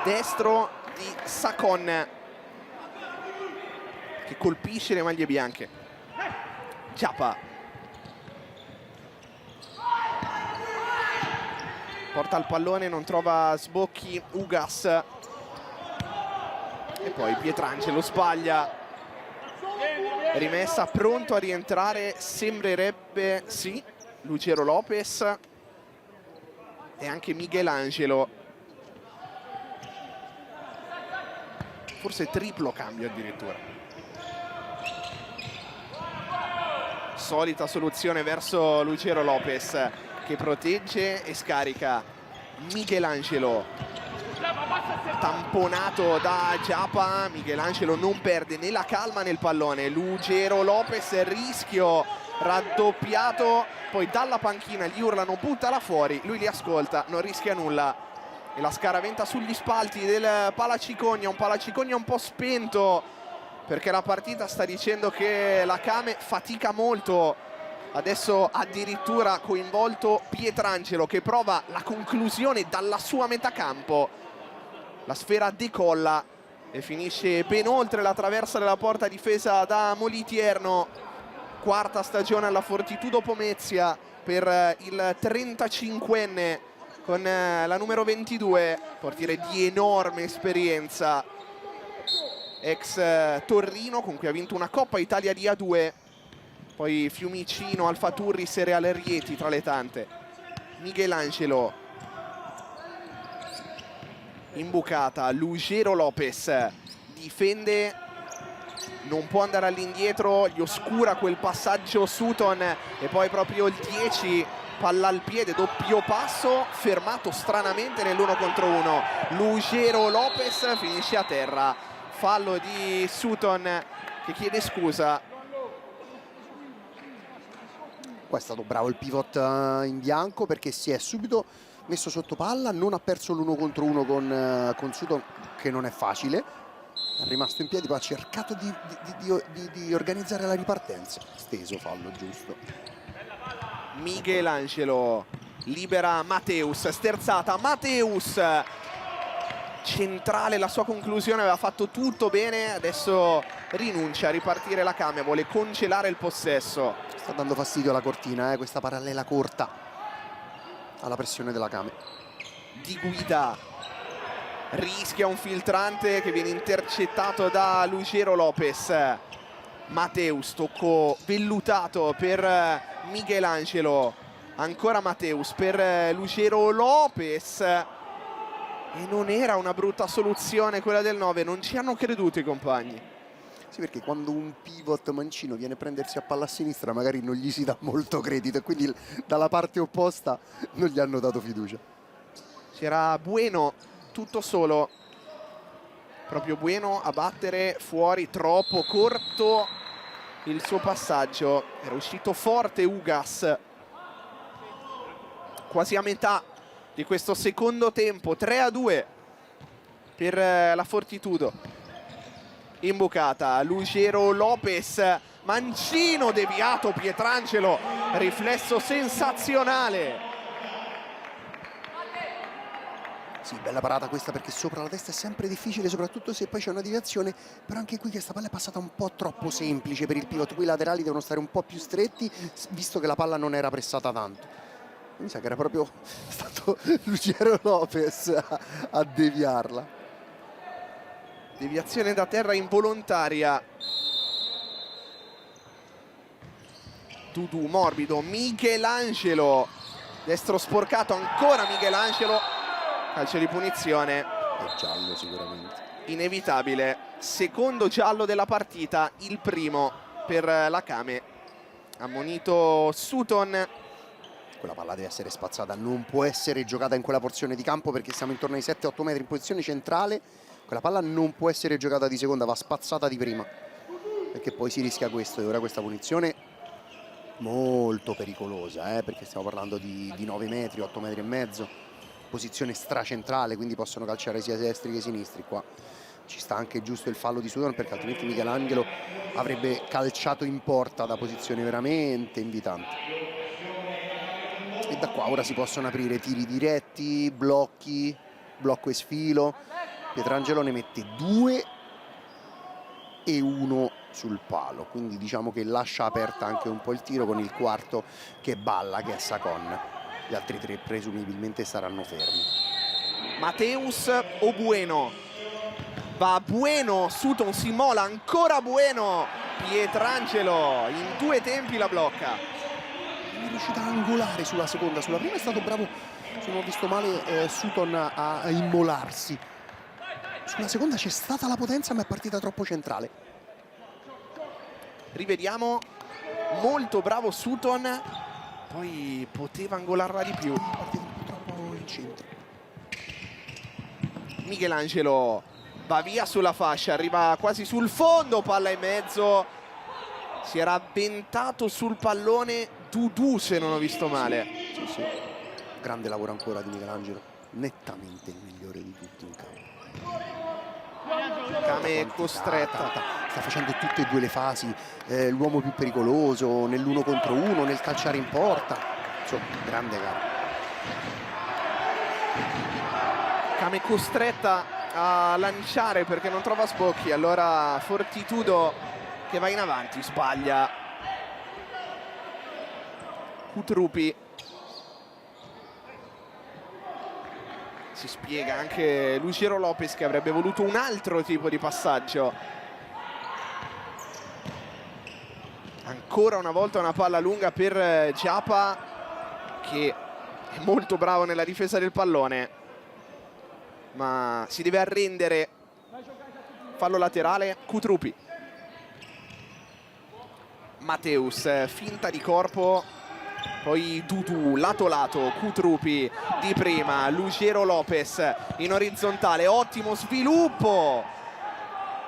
Destro di Sakon, che colpisce le maglie bianche. Giappa porta il pallone, non trova sbocchi Ugas, e poi Pietrangelo sbaglia. Rimessa, pronto a rientrare, sembrerebbe, sì, Lucero Lopez e anche Michelangelo. Forse triplo cambio addirittura. Solita soluzione verso Lucero Lopez, che protegge e scarica. Michelangelo tamponato da Giappa. Michelangelo non perde né la calma né il pallone. Lucero Lopez, rischio raddoppiato, poi dalla panchina gli urlano buttala fuori, lui li ascolta, non rischia nulla e la scaraventa sugli spalti del Palacicogna. Un Palacicogna un po' spento, perché la partita sta dicendo che la Kame fatica molto. Adesso addirittura coinvolto Pietrangelo, che prova la conclusione dalla sua metà campo. La sfera decolla e finisce ben oltre la traversa della porta difesa da Molitierno. Quarta stagione alla Fortitudo Pomezia per il 35enne con la numero 22, portiere di enorme esperienza, ex Torino, con cui ha vinto una Coppa Italia di A2, poi Fiumicino, Alfa Turris e Real Rieti tra le tante. Michelangelo, imbucata, Lucero Lopez difende, non può andare all'indietro, gli oscura quel passaggio Sutton e poi proprio il 10, palla al piede, doppio passo, fermato stranamente nell'1 contro 1. Lucero Lopez finisce a terra, fallo di Sutton che chiede scusa. Qua è stato bravo il pivot in bianco, perché si è subito messo sotto palla, non ha perso l'1 contro 1 con Sutton, che non è facile, è rimasto in piedi, poi ha cercato di organizzare la ripartenza. Steso fallo, giusto. Michelangelo libera Mateus, sterzata, Mateus centrale, la sua conclusione, aveva fatto tutto bene, adesso rinuncia a ripartire la Kame, vuole congelare il possesso. Sta dando fastidio alla cortina, questa parallela corta alla pressione della Kame. Di Guida rischia un filtrante che viene intercettato da Lucero Lopez. Mateus, tocco vellutato per Michelangelo, ancora Mateus per Lucero Lopez, e non era una brutta soluzione quella del 9, non ci hanno creduto i compagni. Sì, perché quando un pivot mancino viene a prendersi a palla a sinistra magari non gli si dà molto credito, e quindi dalla parte opposta non gli hanno dato fiducia. C'era Bueno tutto solo, proprio Bueno a battere fuori, troppo corto il suo passaggio, era uscito forte Ugas. Quasi a metà di questo secondo tempo, 3-2 per la Fortitudo. Imbucata, Lucero Lopez mancino deviato Pietrangelo, riflesso sensazionale. Sì, bella parata questa, perché sopra la testa è sempre difficile, soprattutto se poi c'è una deviazione, però anche qui questa palla è passata un po' troppo semplice per il pivot. Qui i laterali devono stare un po' più stretti, visto che la palla non era pressata tanto. Mi sa che era proprio stato Lucero Lopez a deviarla. Deviazione da terra involontaria. Dudu morbido, Michelangelo, destro sporcato, ancora Michelangelo, calcio di punizione. È giallo sicuramente. Inevitabile, secondo giallo della partita, il primo per la Kame. Ammonito Sutton. Quella palla deve essere spazzata, non può essere giocata in quella porzione di campo, perché siamo intorno ai 7-8 metri in posizione centrale. Quella palla non può essere giocata di seconda, va spazzata di prima, perché poi si rischia questo. E ora questa punizione molto pericolosa, perché stiamo parlando di 9 metri, 8 metri e mezzo, posizione stracentrale, quindi possono calciare sia destri che sinistri. Qua ci sta anche giusto il fallo di Sutton, perché altrimenti Michelangelo avrebbe calciato in porta da posizione veramente invitante. E da qua ora si possono aprire tiri diretti, blocchi, blocco e sfilo. Pietrangelo ne mette 2 e 1 sul palo, quindi diciamo che lascia aperta anche un po' il tiro, con il quarto che balla, che è Sacon. Gli altri 3 presumibilmente saranno fermi. Mateus o Bueno? Va Bueno, Sutton si mola, ancora Bueno. Pietrangelo in 2 tempi la blocca. Non è riuscita a angolare sulla seconda. Sulla prima è stato bravo, se non ho visto male, Sutton a immolarsi. Sulla seconda c'è stata la potenza, ma è partita troppo centrale. Rivediamo, molto bravo Sutton, poi poteva angolarla di più. È partita un po' troppo in centro. Michelangelo va via sulla fascia, arriva quasi sul fondo, palla in mezzo. Si era avventato sul pallone Dudu, se non ho visto male. Sì, sì. Grande lavoro ancora di Michelangelo, nettamente il migliore di tutti in campo. Kame è costretta. Sta facendo tutte e 2 le fasi, l'uomo più pericoloso nell'1 contro 1, nel calciare in porta. Insomma, grande gara. Kame costretta a lanciare perché non trova sbocchi. Allora Fortitudo che va in avanti, sbaglia. Kutrupi. Si spiega anche Lucero Lopez, che avrebbe voluto un altro tipo di passaggio. Ancora una volta una palla lunga per Giapa, che è molto bravo nella difesa del pallone, ma si deve arrendere. Fallo laterale, Kutrupi. Mateus, finta di corpo. Poi Dudu, lato lato, Kutrupi di prima, Lucero Lopez in orizzontale, ottimo sviluppo.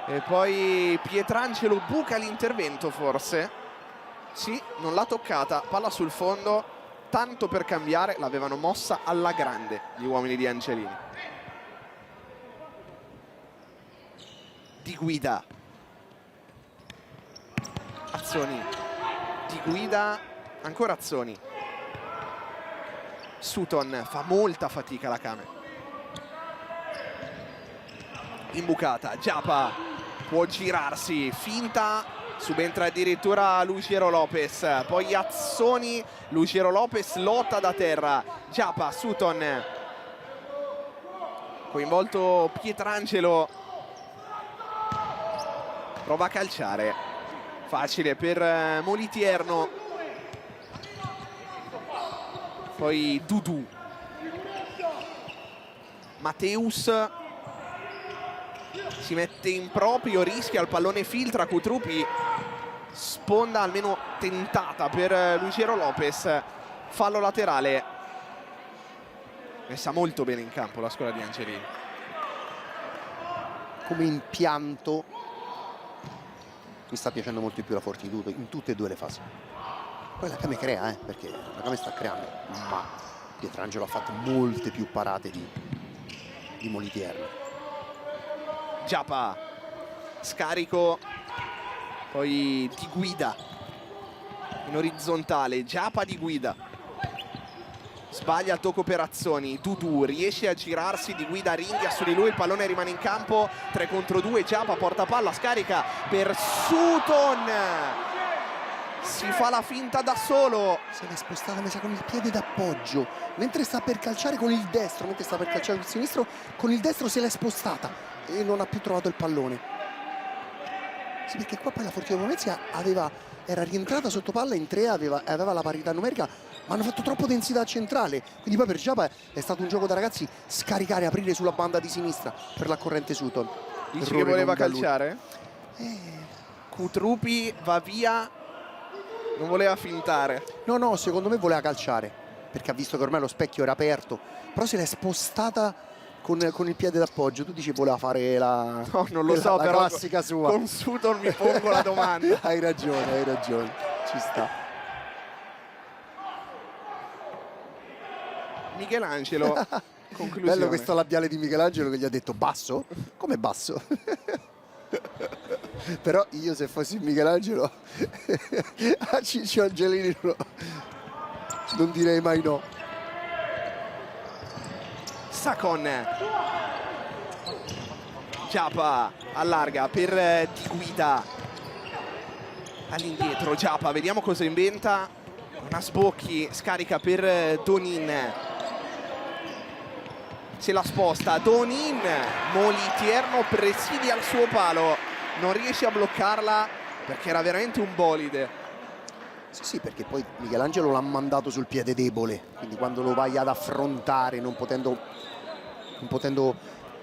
E poi Pietrangelo buca l'intervento forse. Sì, non l'ha toccata, palla sul fondo, tanto per cambiare, l'avevano mossa alla grande gli uomini di Angelini. Di guida. Azzoni. Di guida. Ancora Azzoni. Sutton fa molta fatica la Kame. Imbucata, Giapa può girarsi, finta, subentra addirittura Lucero Lopez, poi Azzoni, Lucero Lopez lotta da terra, Giapa, Sutton, coinvolto Pietrangelo, prova a calciare, facile per Molitierno. Poi Dudu. Mateus si mette in proprio, rischia, il pallone filtra, Kutrupi, sponda almeno tentata per Lucero Lopez, fallo laterale. Messa molto bene in campo la squadra di Angelini. Come impianto mi sta piacendo molto di più la Fortitudo in tutte e 2 le fasi. Poi la Kame crea, perché la Kame sta creando, ma Pietrangelo ha fatto molte più parate di Molitierno. Giapa, scarico, poi di guida in orizzontale, Giapa di guida, sbaglia il tocco per Azzoni, Dudu riesce a girarsi, di guida ringhia su di lui, il pallone rimane in campo, 3 contro 2, Giapa porta palla, scarica per Sutton, si fa la finta da solo. Se l'è spostata, mi sa, con il piede d'appoggio, mentre sta per calciare con il destro, mentre sta per calciare con il sinistro, con il destro se l'è spostata e non ha più trovato il pallone. Sì, perché qua poi la Fortitudo Venezia era rientrata sotto palla in 3, aveva la parità numerica, ma hanno fatto troppo densità centrale, quindi poi per Giapa è stato un gioco da ragazzi, scaricare, aprire sulla banda di sinistra per la corrente Sutton. Dici che voleva non da lui. calciare? Cutrupi va via, non voleva fintare. No, secondo me voleva calciare, perché ha visto che ormai lo specchio era aperto, però se l'è spostata con il piede d'appoggio. Tu dici voleva fare la, No, non lo so, la però classica sua. con Sutton mi pongo la domanda. Hai ragione, ci sta. Michelangelo, conclusione. Bello questo labiale di Michelangelo che gli ha detto basso? Come basso? Però io, se fossi Michelangelo a Ciccio Angelini non direi mai no. Sacon, Giapa allarga per Di Guida, all'indietro Giapa, vediamo cosa inventa, una sbocchi, scarica per Donin, se la sposta Donin, Molitierno presidia al suo palo, non riesce a bloccarla perché era veramente un bolide. Sì, perché poi Michelangelo l'ha mandato sul piede debole, quindi quando lo vai ad affrontare non potendo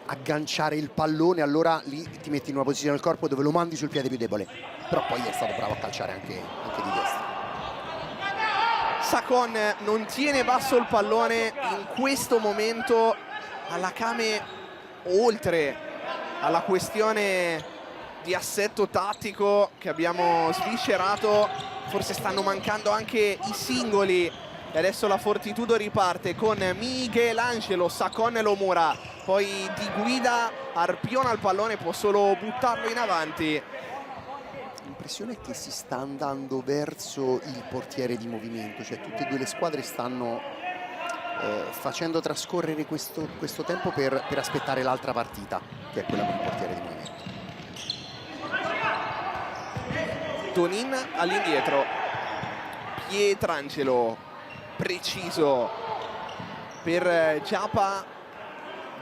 agganciare il pallone, allora lì ti metti in una posizione del corpo dove lo mandi sul piede più debole, però poi è stato bravo a calciare anche di destra. Sacon non tiene basso il pallone in questo momento, alla Kame, oltre alla questione di assetto tattico che abbiamo sviscerato, forse stanno mancando anche i singoli e adesso la Fortitudo riparte con Michelangelo, Sacon lo mura, poi Di Guida arpiona il pallone, può solo buttarlo in avanti. L'impressione è che si sta andando verso il portiere di movimento, cioè tutte e due le squadre stanno facendo trascorrere questo tempo per aspettare l'altra partita, che è quella con il portiere di movimento. Donin all'indietro, Pietrangelo preciso per Giapa,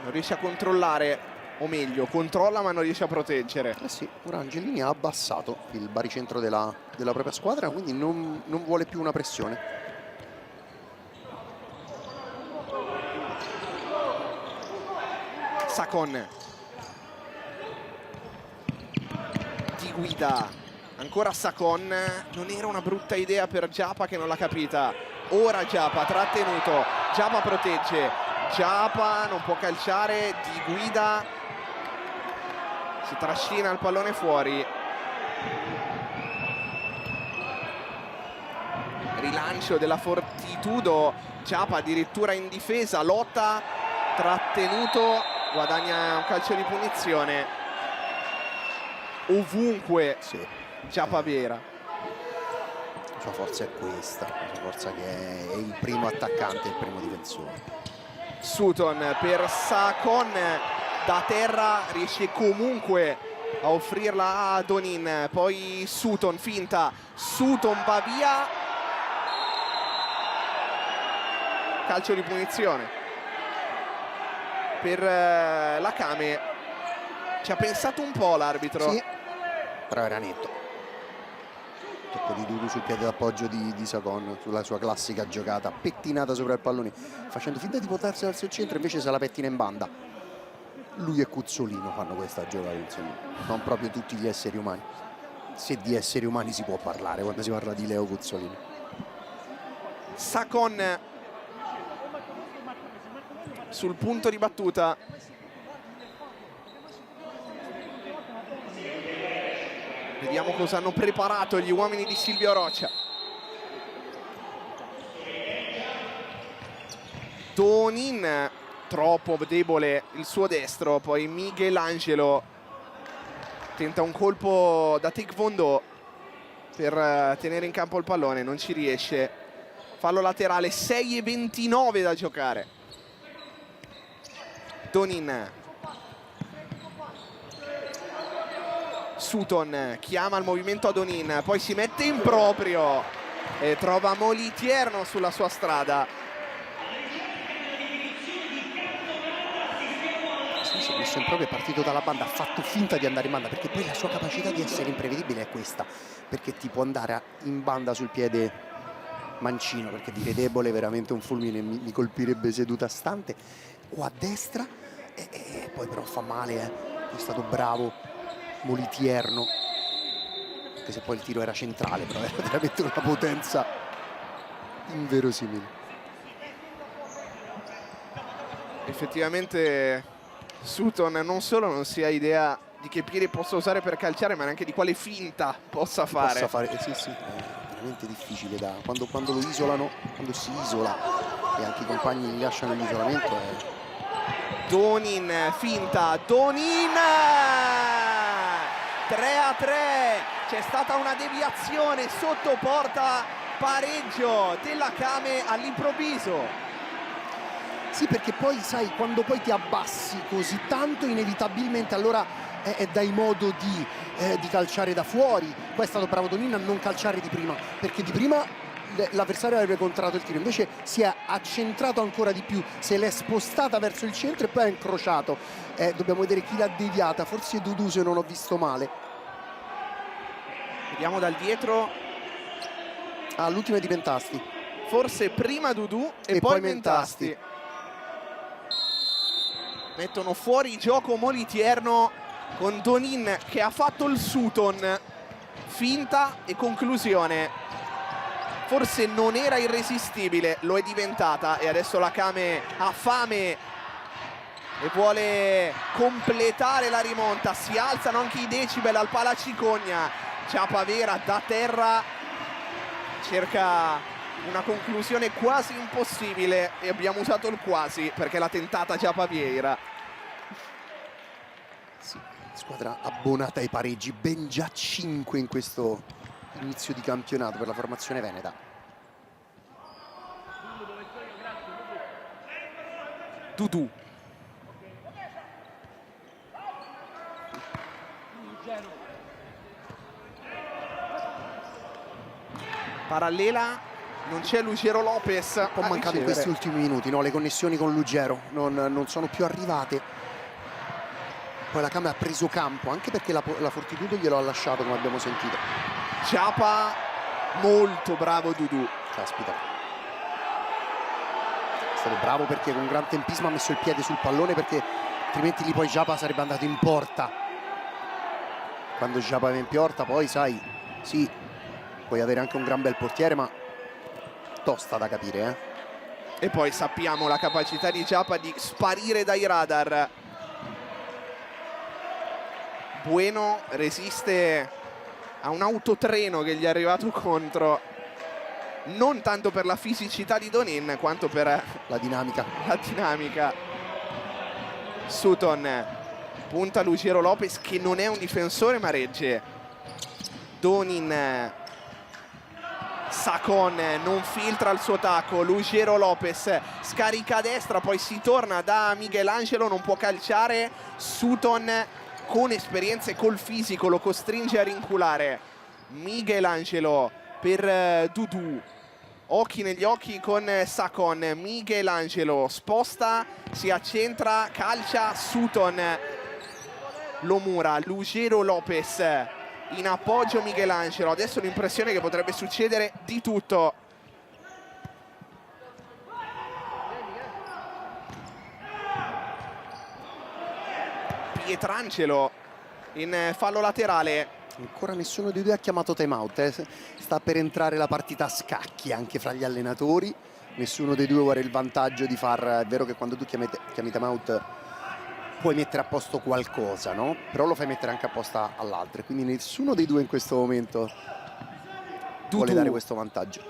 non riesce a controllare, o meglio controlla ma non riesce a proteggere. Sì, ora Angelini ha abbassato il baricentro della propria squadra, quindi non vuole più una pressione. Sacon, Di Guida, ancora Sacon, non era una brutta idea per Giapa che non l'ha capita. Ora Giapa trattenuto, Giapa protegge, Giapa non può calciare, Di Guida si trascina il pallone fuori. Rilancio della Fortitudo, Giapa addirittura in difesa, lotta, trattenuto, guadagna un calcio di punizione. Ovunque Sì. Giapa Vera. La sua forza è questa, la sua forza che è il primo attaccante, il primo difensore. Sutton per Sacon, da terra riesce comunque a offrirla a Donin, poi Sutton finta, Sutton va via, calcio di punizione per la Kame. Ci ha pensato un po' l'arbitro. Sì, però era netto. Tocco di Dudu sul piede d'appoggio di Sacon, sulla sua classica giocata pettinata sopra il pallone, facendo finta di portarsi verso il centro, invece se la pettina in banda. Lui e Cuzzolino fanno questa giocata, insomma, non proprio tutti gli esseri umani, se di esseri umani si può parlare quando si parla di Leo Cuzzolino. Sacon sul punto di battuta, vediamo cosa hanno preparato gli uomini di Silvio Roccia. Donin troppo debole il suo destro, poi Michelangelo tenta un colpo da taekwondo, per tenere in campo il pallone, non ci riesce. Fallo laterale, 6:29 da giocare. Donin. Sutton chiama il movimento a Donin, poi si mette in proprio e trova Molitierno sulla sua strada. Sì, si è messo in proprio, è partito dalla banda, ha fatto finta di andare in banda, perché poi la sua capacità di essere imprevedibile è questa, perché ti può andare in banda sul piede mancino, perché dire debole, veramente un fulmine mi colpirebbe seduta stante, o a destra, e poi però fa male, è stato bravo Molitierno, anche se poi il tiro era centrale, però era veramente una potenza inverosimile. Effettivamente Sutton non solo non si ha idea di che piede possa usare per calciare, ma neanche di quale finta possa fare. Sì, sì, è veramente difficile quando lo isolano, quando si isola e anche i compagni gli lasciano l'isolamento. Donin, finta, Donin! 3-3, c'è stata una deviazione sotto porta, pareggio della Kame all'improvviso. Sì, perché poi sai, quando poi ti abbassi così tanto, inevitabilmente allora dai modo di calciare da fuori. Poi è stato bravo Donin a non calciare di prima, perché di prima l'avversario avrebbe contratto il tiro, invece si è accentrato ancora di più, se l'è spostata verso il centro e poi ha incrociato. Dobbiamo vedere chi l'ha deviata, forse Dudu se non ho visto male. Vediamo dal dietro. L'ultima è di Mentasti. Forse prima Dudu e poi Mentasti. Mettono fuori gioco Molitierno con Donin che ha fatto il Sutton. Finta e conclusione. Forse non era irresistibile, lo è diventata, e adesso la Kame ha fame e vuole completare la rimonta. Si alzano anche i decibel al Palacicogna. Ciapavera da terra cerca una conclusione quasi impossibile, e abbiamo usato il quasi perché l'ha tentata Ciapavera. Sì, squadra abbonata ai pareggi, ben già 5 in questo inizio di campionato per la formazione veneta. Dudu. Parallela, non c'è Lugero Lopez. Un po' mancato in questi ultimi minuti, no? Le connessioni con Lugero non sono più arrivate. Poi la Kame ha preso campo, anche perché la Fortitudo glielo ha lasciato, come abbiamo sentito. Ciapa, molto bravo Dudu. Caspita. È stato bravo perché con gran tempismo ha messo il piede sul pallone, perché altrimenti lì poi Ciapa sarebbe andato in porta. Quando Ciapa va in porta poi, sai, sì, puoi avere anche un gran bel portiere, ma tosta da capire, E poi sappiamo la capacità di Ciapa di sparire dai radar. Bueno resiste a un autotreno che gli è arrivato contro, non tanto per la fisicità di Donin quanto per la dinamica. Sutton punta Lugero Lopez, che non è un difensore ma regge. Donin, Sacon non filtra il suo tacco, Lugero Lopez scarica a destra, poi si torna da Michelangelo, non può calciare. Sutton con esperienze col fisico lo costringe a rinculare. Michelangelo per Dudu, occhi negli occhi con Sacon. Michelangelo sposta, si accentra, calcia. Sutton lo mura. Lugero Lopez in appoggio Michelangelo. Adesso l'impressione che potrebbe succedere di tutto. Pietrangelo in fallo laterale. Ancora nessuno dei due ha chiamato time out, sta per entrare la partita a scacchi anche fra gli allenatori. Nessuno dei due vuole il vantaggio di far... È vero che quando tu chiami time out puoi mettere a posto qualcosa, no? Però lo fai mettere anche a posto all'altro, quindi nessuno dei due in questo momento vuole dare questo vantaggio.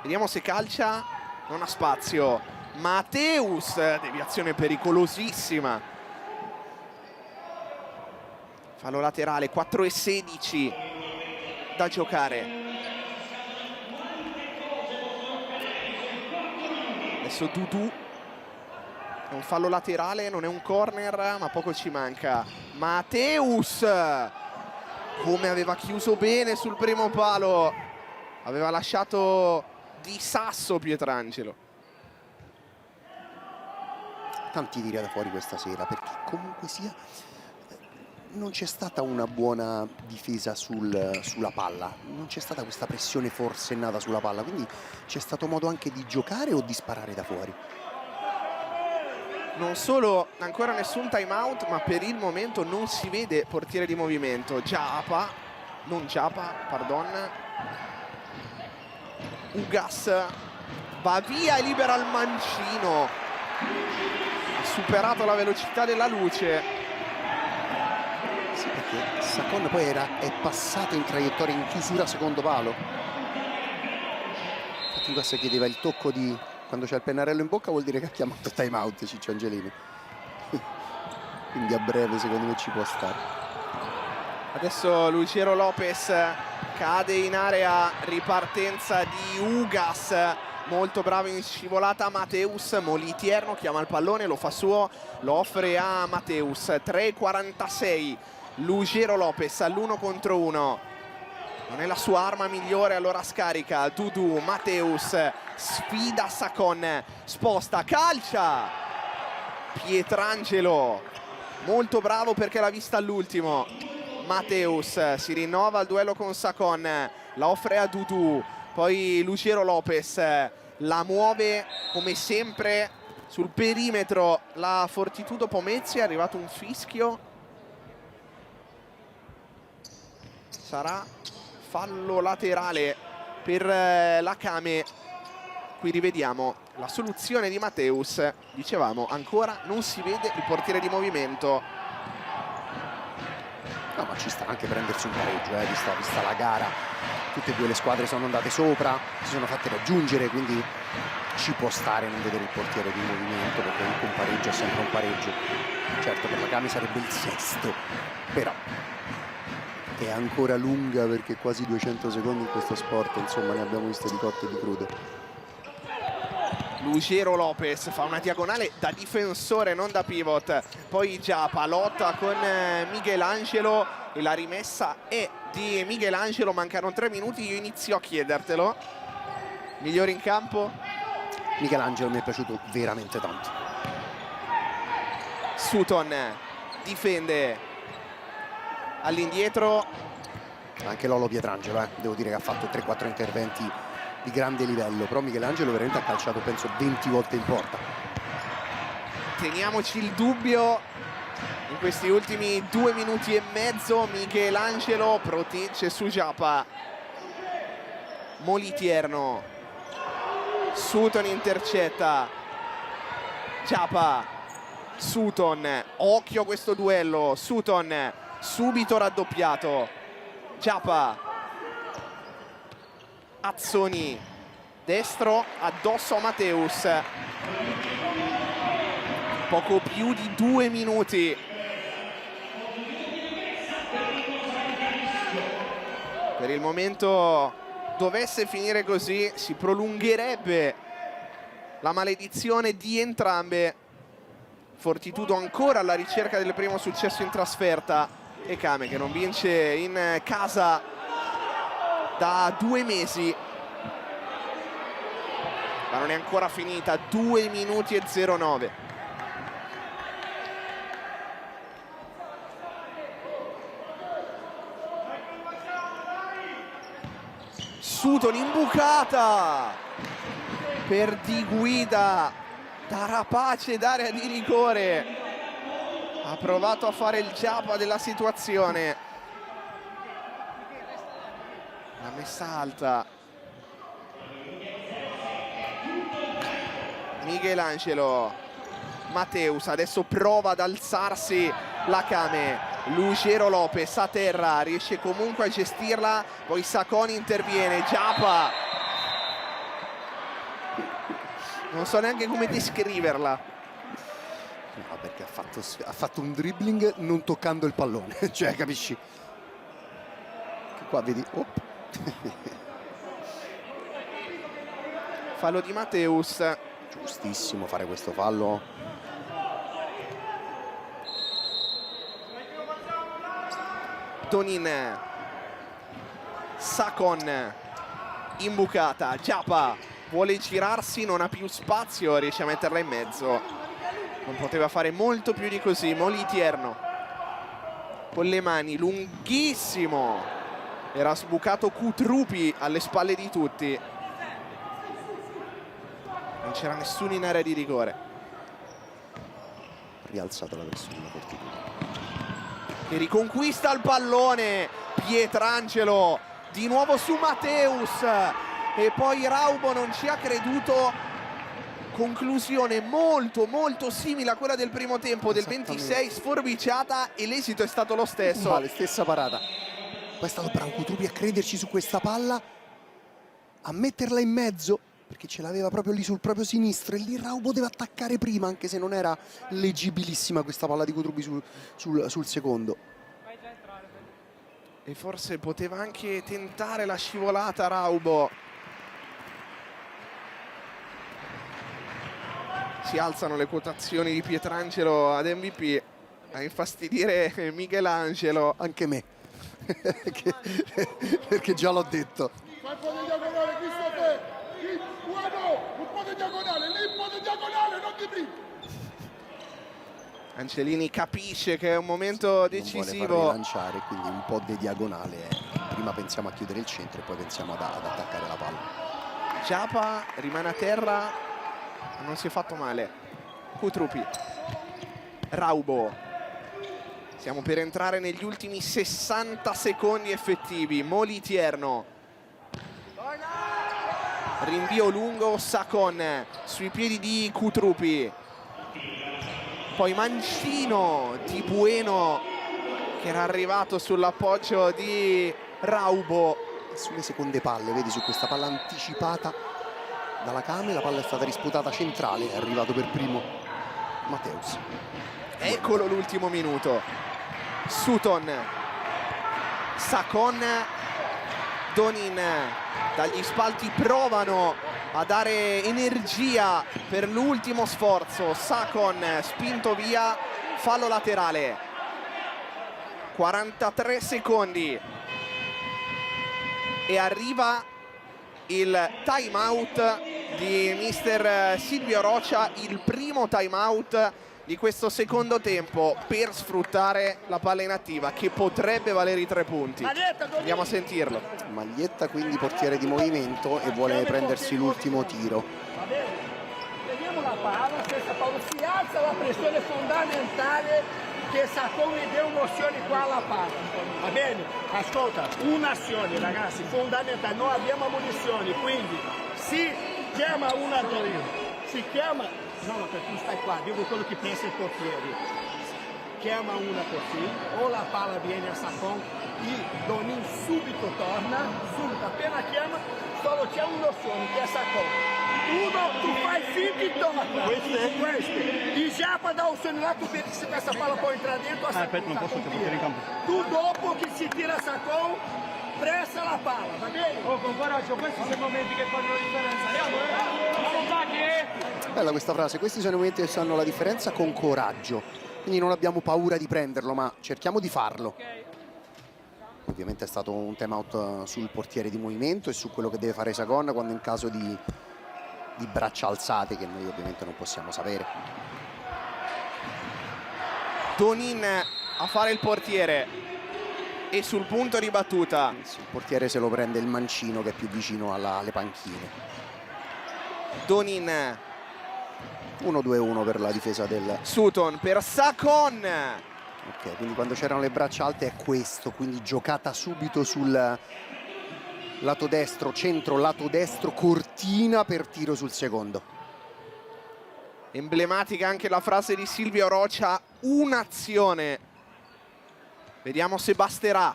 Vediamo se calcia, non ha spazio. Mateus, deviazione pericolosissima. Fallo laterale, 4:16 da giocare. Adesso Dudu. È un fallo laterale, non è un corner, ma poco ci manca. Mateus, come aveva chiuso bene sul primo palo, aveva lasciato di sasso Pietrangelo. Tanti tiri da fuori questa sera, perché comunque sia non c'è stata una buona difesa sulla palla, non c'è stata questa pressione forsennata sulla palla, quindi c'è stato modo anche di giocare o di sparare da fuori. Non solo ancora nessun time out, ma per il momento non si vede portiere di movimento. Giapa, non Giapa, pardon. Ugas va via e libera il mancino. Ha superato la velocità della luce. Sì, perché Sacon poi è passato in traiettoria in chiusura secondo palo. Infatti Ugas chiedeva il tocco di... Quando c'è il pennarello in bocca vuol dire che ha chiamato time out Ciccio Angelini. Quindi a breve secondo me ci può stare. Adesso Lucero Lopez cade in area, ripartenza di Ugas, molto bravo in scivolata Mateus. Molitierno chiama il pallone, lo fa suo, lo offre a Mateus. 3:46, Lucero Lopez all'1 contro 1. Non è la sua arma migliore, allora scarica. Dudu, Mateus, sfida Sacon, sposta, calcia. Pietrangelo, molto bravo perché l'ha vista all'ultimo. Mateus si rinnova al duello con Sacon, la offre a Dudu. Poi Lucero Lopez la muove come sempre sul perimetro. La Fortitudo Pomezia, è arrivato un fischio. Sarà fallo laterale per la Kame. Qui rivediamo la soluzione di Mateus. Dicevamo, ancora non si vede il portiere di movimento. No, ma ci sta anche prendersi un pareggio, vista la gara. Tutte e due le squadre sono andate sopra, si sono fatte raggiungere, quindi ci può stare non vedere il portiere di movimento, perché un pareggio è sempre un pareggio. Certo, per la Kame sarebbe il sesto, però è ancora lunga, perché quasi 200 secondi in questo sport, insomma, ne abbiamo viste di cotte e di crude. Lucero Lopez fa una diagonale da difensore, non da pivot. Poi Giapa lotta con Michelangelo e la rimessa è di Michelangelo. Mancano 3 minuti, io inizio a chiedertelo. Migliore in campo? Michelangelo mi è piaciuto veramente tanto. Sutton difende all'indietro. Anche Lolo Pietrangelo, devo dire che ha fatto 3-4 interventi di grande livello, però Michelangelo veramente ha calciato penso 20 volte in porta. Teniamoci il dubbio in questi ultimi 2 minuti e mezzo. Michelangelo protegge su Giapa. Molitierno, Sutton intercetta. Giapa, Sutton, occhio a questo duello. Sutton subito raddoppiato. Giapa, Azzoni, destro addosso a Mateus. Poco più di 2 minuti. Per il momento, dovesse finire così, si prolungherebbe la maledizione di entrambe. Fortitudo ancora alla ricerca del primo successo in trasferta e Kame che non vince in casa da 2 mesi. Ma non è ancora finita. 2 minuti e 09. Sutton in bucata per Di Guida, da rapace d'area di rigore. Ha provato a fare il Giapa della situazione. La messa alta. Michelangelo, Mateus adesso prova ad alzarsi la Kame. Lucero Lopez a terra, riesce comunque a gestirla, poi Sacon interviene. Giapa, non so neanche come descriverla. No, perché ha fatto un dribbling non toccando il pallone, cioè capisci? Che qua vedi, Fallo di Mateus. Giustissimo fare questo fallo. Donin, Sakon, imbucata, Giappa vuole girarsi, non ha più spazio, riesce a metterla in mezzo. Non poteva fare molto più di così. Moliterno con le mani, lunghissimo. Era sbucato Kutrupi alle spalle di tutti. Non c'era nessuno in area di rigore. Rialzato la pressione la Fortitudo. Che riconquista il pallone. Pietrangelo di nuovo su Mateus. E poi Raubo non ci ha creduto. Conclusione molto molto simile a quella del primo tempo, del 26, sforbiciata, e l'esito è stato lo stesso. Vale, stessa parata. Poi è stato bravo Kutrupi a crederci su questa palla, a metterla in mezzo, perché ce l'aveva proprio lì sul proprio sinistro, e lì Raubo deve attaccare prima, anche se non era leggibilissima questa palla di Kutrupi sul secondo. E forse poteva anche tentare la scivolata Raubo. Si alzano le quotazioni di Pietrangelo ad MVP, a infastidire Michelangelo. Anche me, perché già l'ho detto. Fai un po' di diagonale, Christopher! Un po' di diagonale, lì un po' di diagonale, non di più! Angelini capisce che è un momento Non vuole decisivo. far rilanciare, quindi un po' di diagonale. Prima pensiamo a chiudere il centro e poi pensiamo ad attaccare la palla. Giappa rimane a terra, non si è fatto male. Kutrupi, Raubo. Stiamo per entrare negli ultimi 60 secondi effettivi. Moliterno, rinvio lungo, Sakon sui piedi di Kutrupi. Poi mancino di Bueno che era arrivato sull'appoggio di Raubo. Sulle seconde palle, vedi, su questa palla anticipata dalla Kame, la palla è stata risputata centrale, è arrivato per primo Mateus. Eccolo l'ultimo minuto. Sutton, Sakon, Donin dagli spalti provano a dare energia per l'ultimo sforzo. Sakon spinto via, fallo laterale. 43 secondi e arriva il time out di mister Silvio Rocha, il primo time out di questo secondo tempo per sfruttare la palla inattiva che potrebbe valere i 3 punti. Andiamo a sentirlo. Maglietta quindi portiere di movimento e vuole prendersi l'ultimo tiro. Va bene? Prendiamo la palla, senza paura, si alza la pressione fondamentale che Sakon mi deu un'azione qua alla palla. Va bene? Ascolta, un'azione ragazzi, fondamentale, non abbiamo munizioni, quindi si chiama una si chiama, no, perché tu stai qua, dico quello che pensa il portiere. Chiama una così, o la palla viene a Sakon, il Donin subito torna, subito, appena chiama, solo c'è un'opzione che è Sakon. Uno, tu fai finta e torna. Questo. E Giappa dà opzione là, tu vedi se questa palla può entrare dentro. Aspetta, non posso che portiere in campo. Tu dopo che si tira Sakon, pressa la palla, va bene? Oh, con coraggio, questi sono i momenti che fanno la differenza. Andiamo, Bella questa frase, questi sono i momenti che fanno la differenza, con coraggio. Quindi non abbiamo paura di prenderlo, ma cerchiamo di farlo. Ovviamente è stato un time out sul portiere di movimento e su quello che deve fare Sakon quando in caso di braccia alzate, che noi ovviamente non possiamo sapere. Donin a fare il portiere e sul punto di battuta. Il portiere se lo prende il mancino che è più vicino alle panchine. Donin, 1-2-1 per la difesa del... Sutton per Sakon. Ok, quindi quando c'erano le braccia alte è questo, quindi giocata subito sul lato destro, centro, lato destro, cortina per tiro sul secondo. Emblematica anche la frase di Silvio Rocha, un'azione. Vediamo se basterà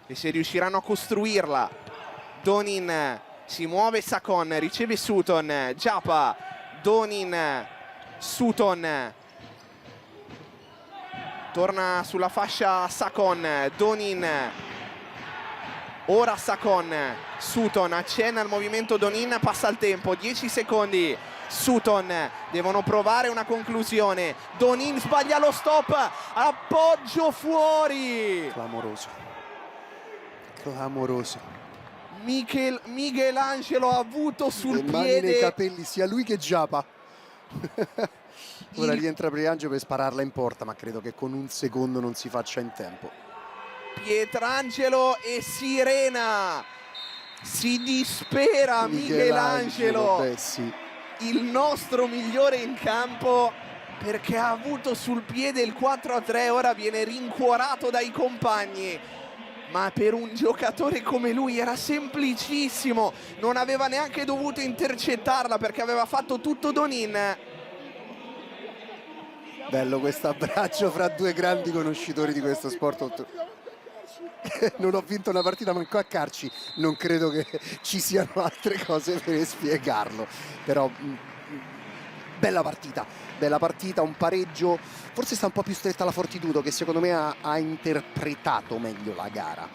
e se riusciranno a costruirla. Donin si muove, Sakon riceve Sutton, Giappa, Donin, Sutton. Torna sulla fascia Sakon, Donin. Ora Sakon, Sutton accenna il movimento Donin, passa il tempo, 10 secondi Sutton, devono provare una conclusione. Donin sbaglia lo stop, appoggio fuori. Clamoroso. Clamoroso. Michelangelo ha avuto sul Le mani nei piede capelli, sia lui che Giapa. Ora il rientra Pietrangelo per spararla in porta, ma credo che con un secondo non si faccia in tempo. Pietrangelo e sirena. Si dispera Michelangelo, beh, sì. il nostro migliore in campo, perché ha avuto sul piede il 4-3, ora viene rincuorato dai compagni. Ma per un giocatore come lui era semplicissimo, non aveva neanche dovuto intercettarla perché aveva fatto tutto Donin. Bello questo abbraccio fra due grandi conoscitori di questo sport. Non ho vinto una partita manco a calci, non credo che ci siano altre cose per spiegarlo, però bella partita, un pareggio. Forse sta un po' più stretta la Fortitudo, che secondo me ha interpretato meglio la gara.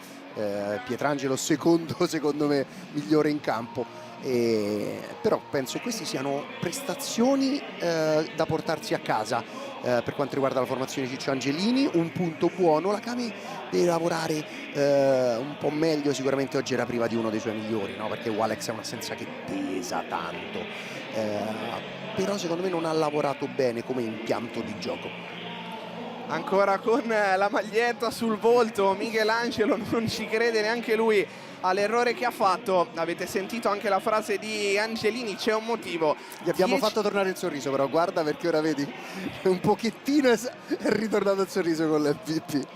Pietrangelo secondo me migliore in campo, però penso che queste siano prestazioni da portarsi a casa. Per quanto riguarda la formazione Ciccio Angelini, un punto buono. La Cami deve lavorare un po' meglio, sicuramente oggi era priva di uno dei suoi migliori, no? Perché Walex è un'assenza che pesa tanto, però secondo me non ha lavorato bene come impianto di gioco. Ancora con la maglietta sul volto, Michelangelo non ci crede neanche lui all'errore che ha fatto. Avete sentito anche la frase di Angelini, c'è un motivo. Gli abbiamo fatto tornare il sorriso, però guarda, perché ora vedi un pochettino è ritornato il sorriso con l'MVP.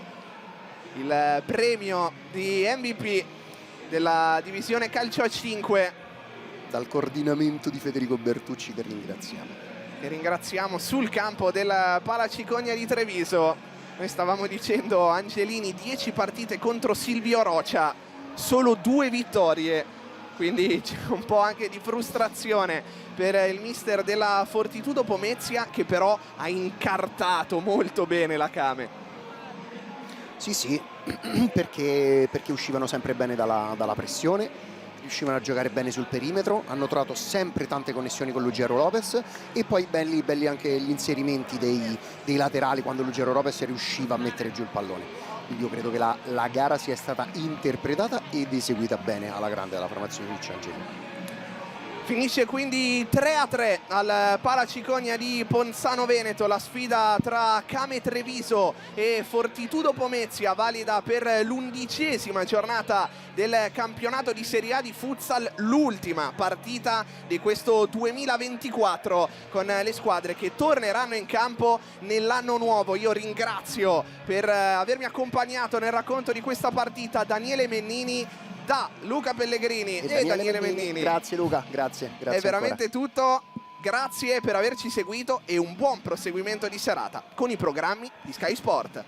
Il premio di MVP della divisione calcio a 5, dal coordinamento di Federico Bertucci, che ringraziamo sul campo del Palacicogna di Treviso. Noi stavamo dicendo Angelini 10 partite contro Silvio Rocia, solo 2 vittorie, quindi c'è un po' anche di frustrazione per il mister della Fortitudo Pomezia, che però ha incartato molto bene la Came. Sì, perché uscivano sempre bene dalla pressione, riuscivano a giocare bene sul perimetro, hanno trovato sempre tante connessioni con Lugero Lopez, e poi belli anche gli inserimenti dei laterali quando Lugero Lopez riusciva a mettere giù il pallone. Quindi io credo che la gara sia stata interpretata ed eseguita bene alla grande dalla formazione di Ciangeli. Finisce quindi 3-3 al Palacicogna di Ponzano Veneto, la sfida tra Came Treviso e Fortitudo Pomezia, valida per l'11ª giornata del campionato di Serie A di futsal, l'ultima partita di questo 2024 con le squadre che torneranno in campo nell'anno nuovo. Io ringrazio per avermi accompagnato nel racconto di questa partita Daniele Mennini, da Luca Pellegrini e Daniele Mennini. Grazie Luca, grazie è veramente ancora. tutto. Grazie per averci seguito e un buon proseguimento di serata con i programmi di Sky Sport.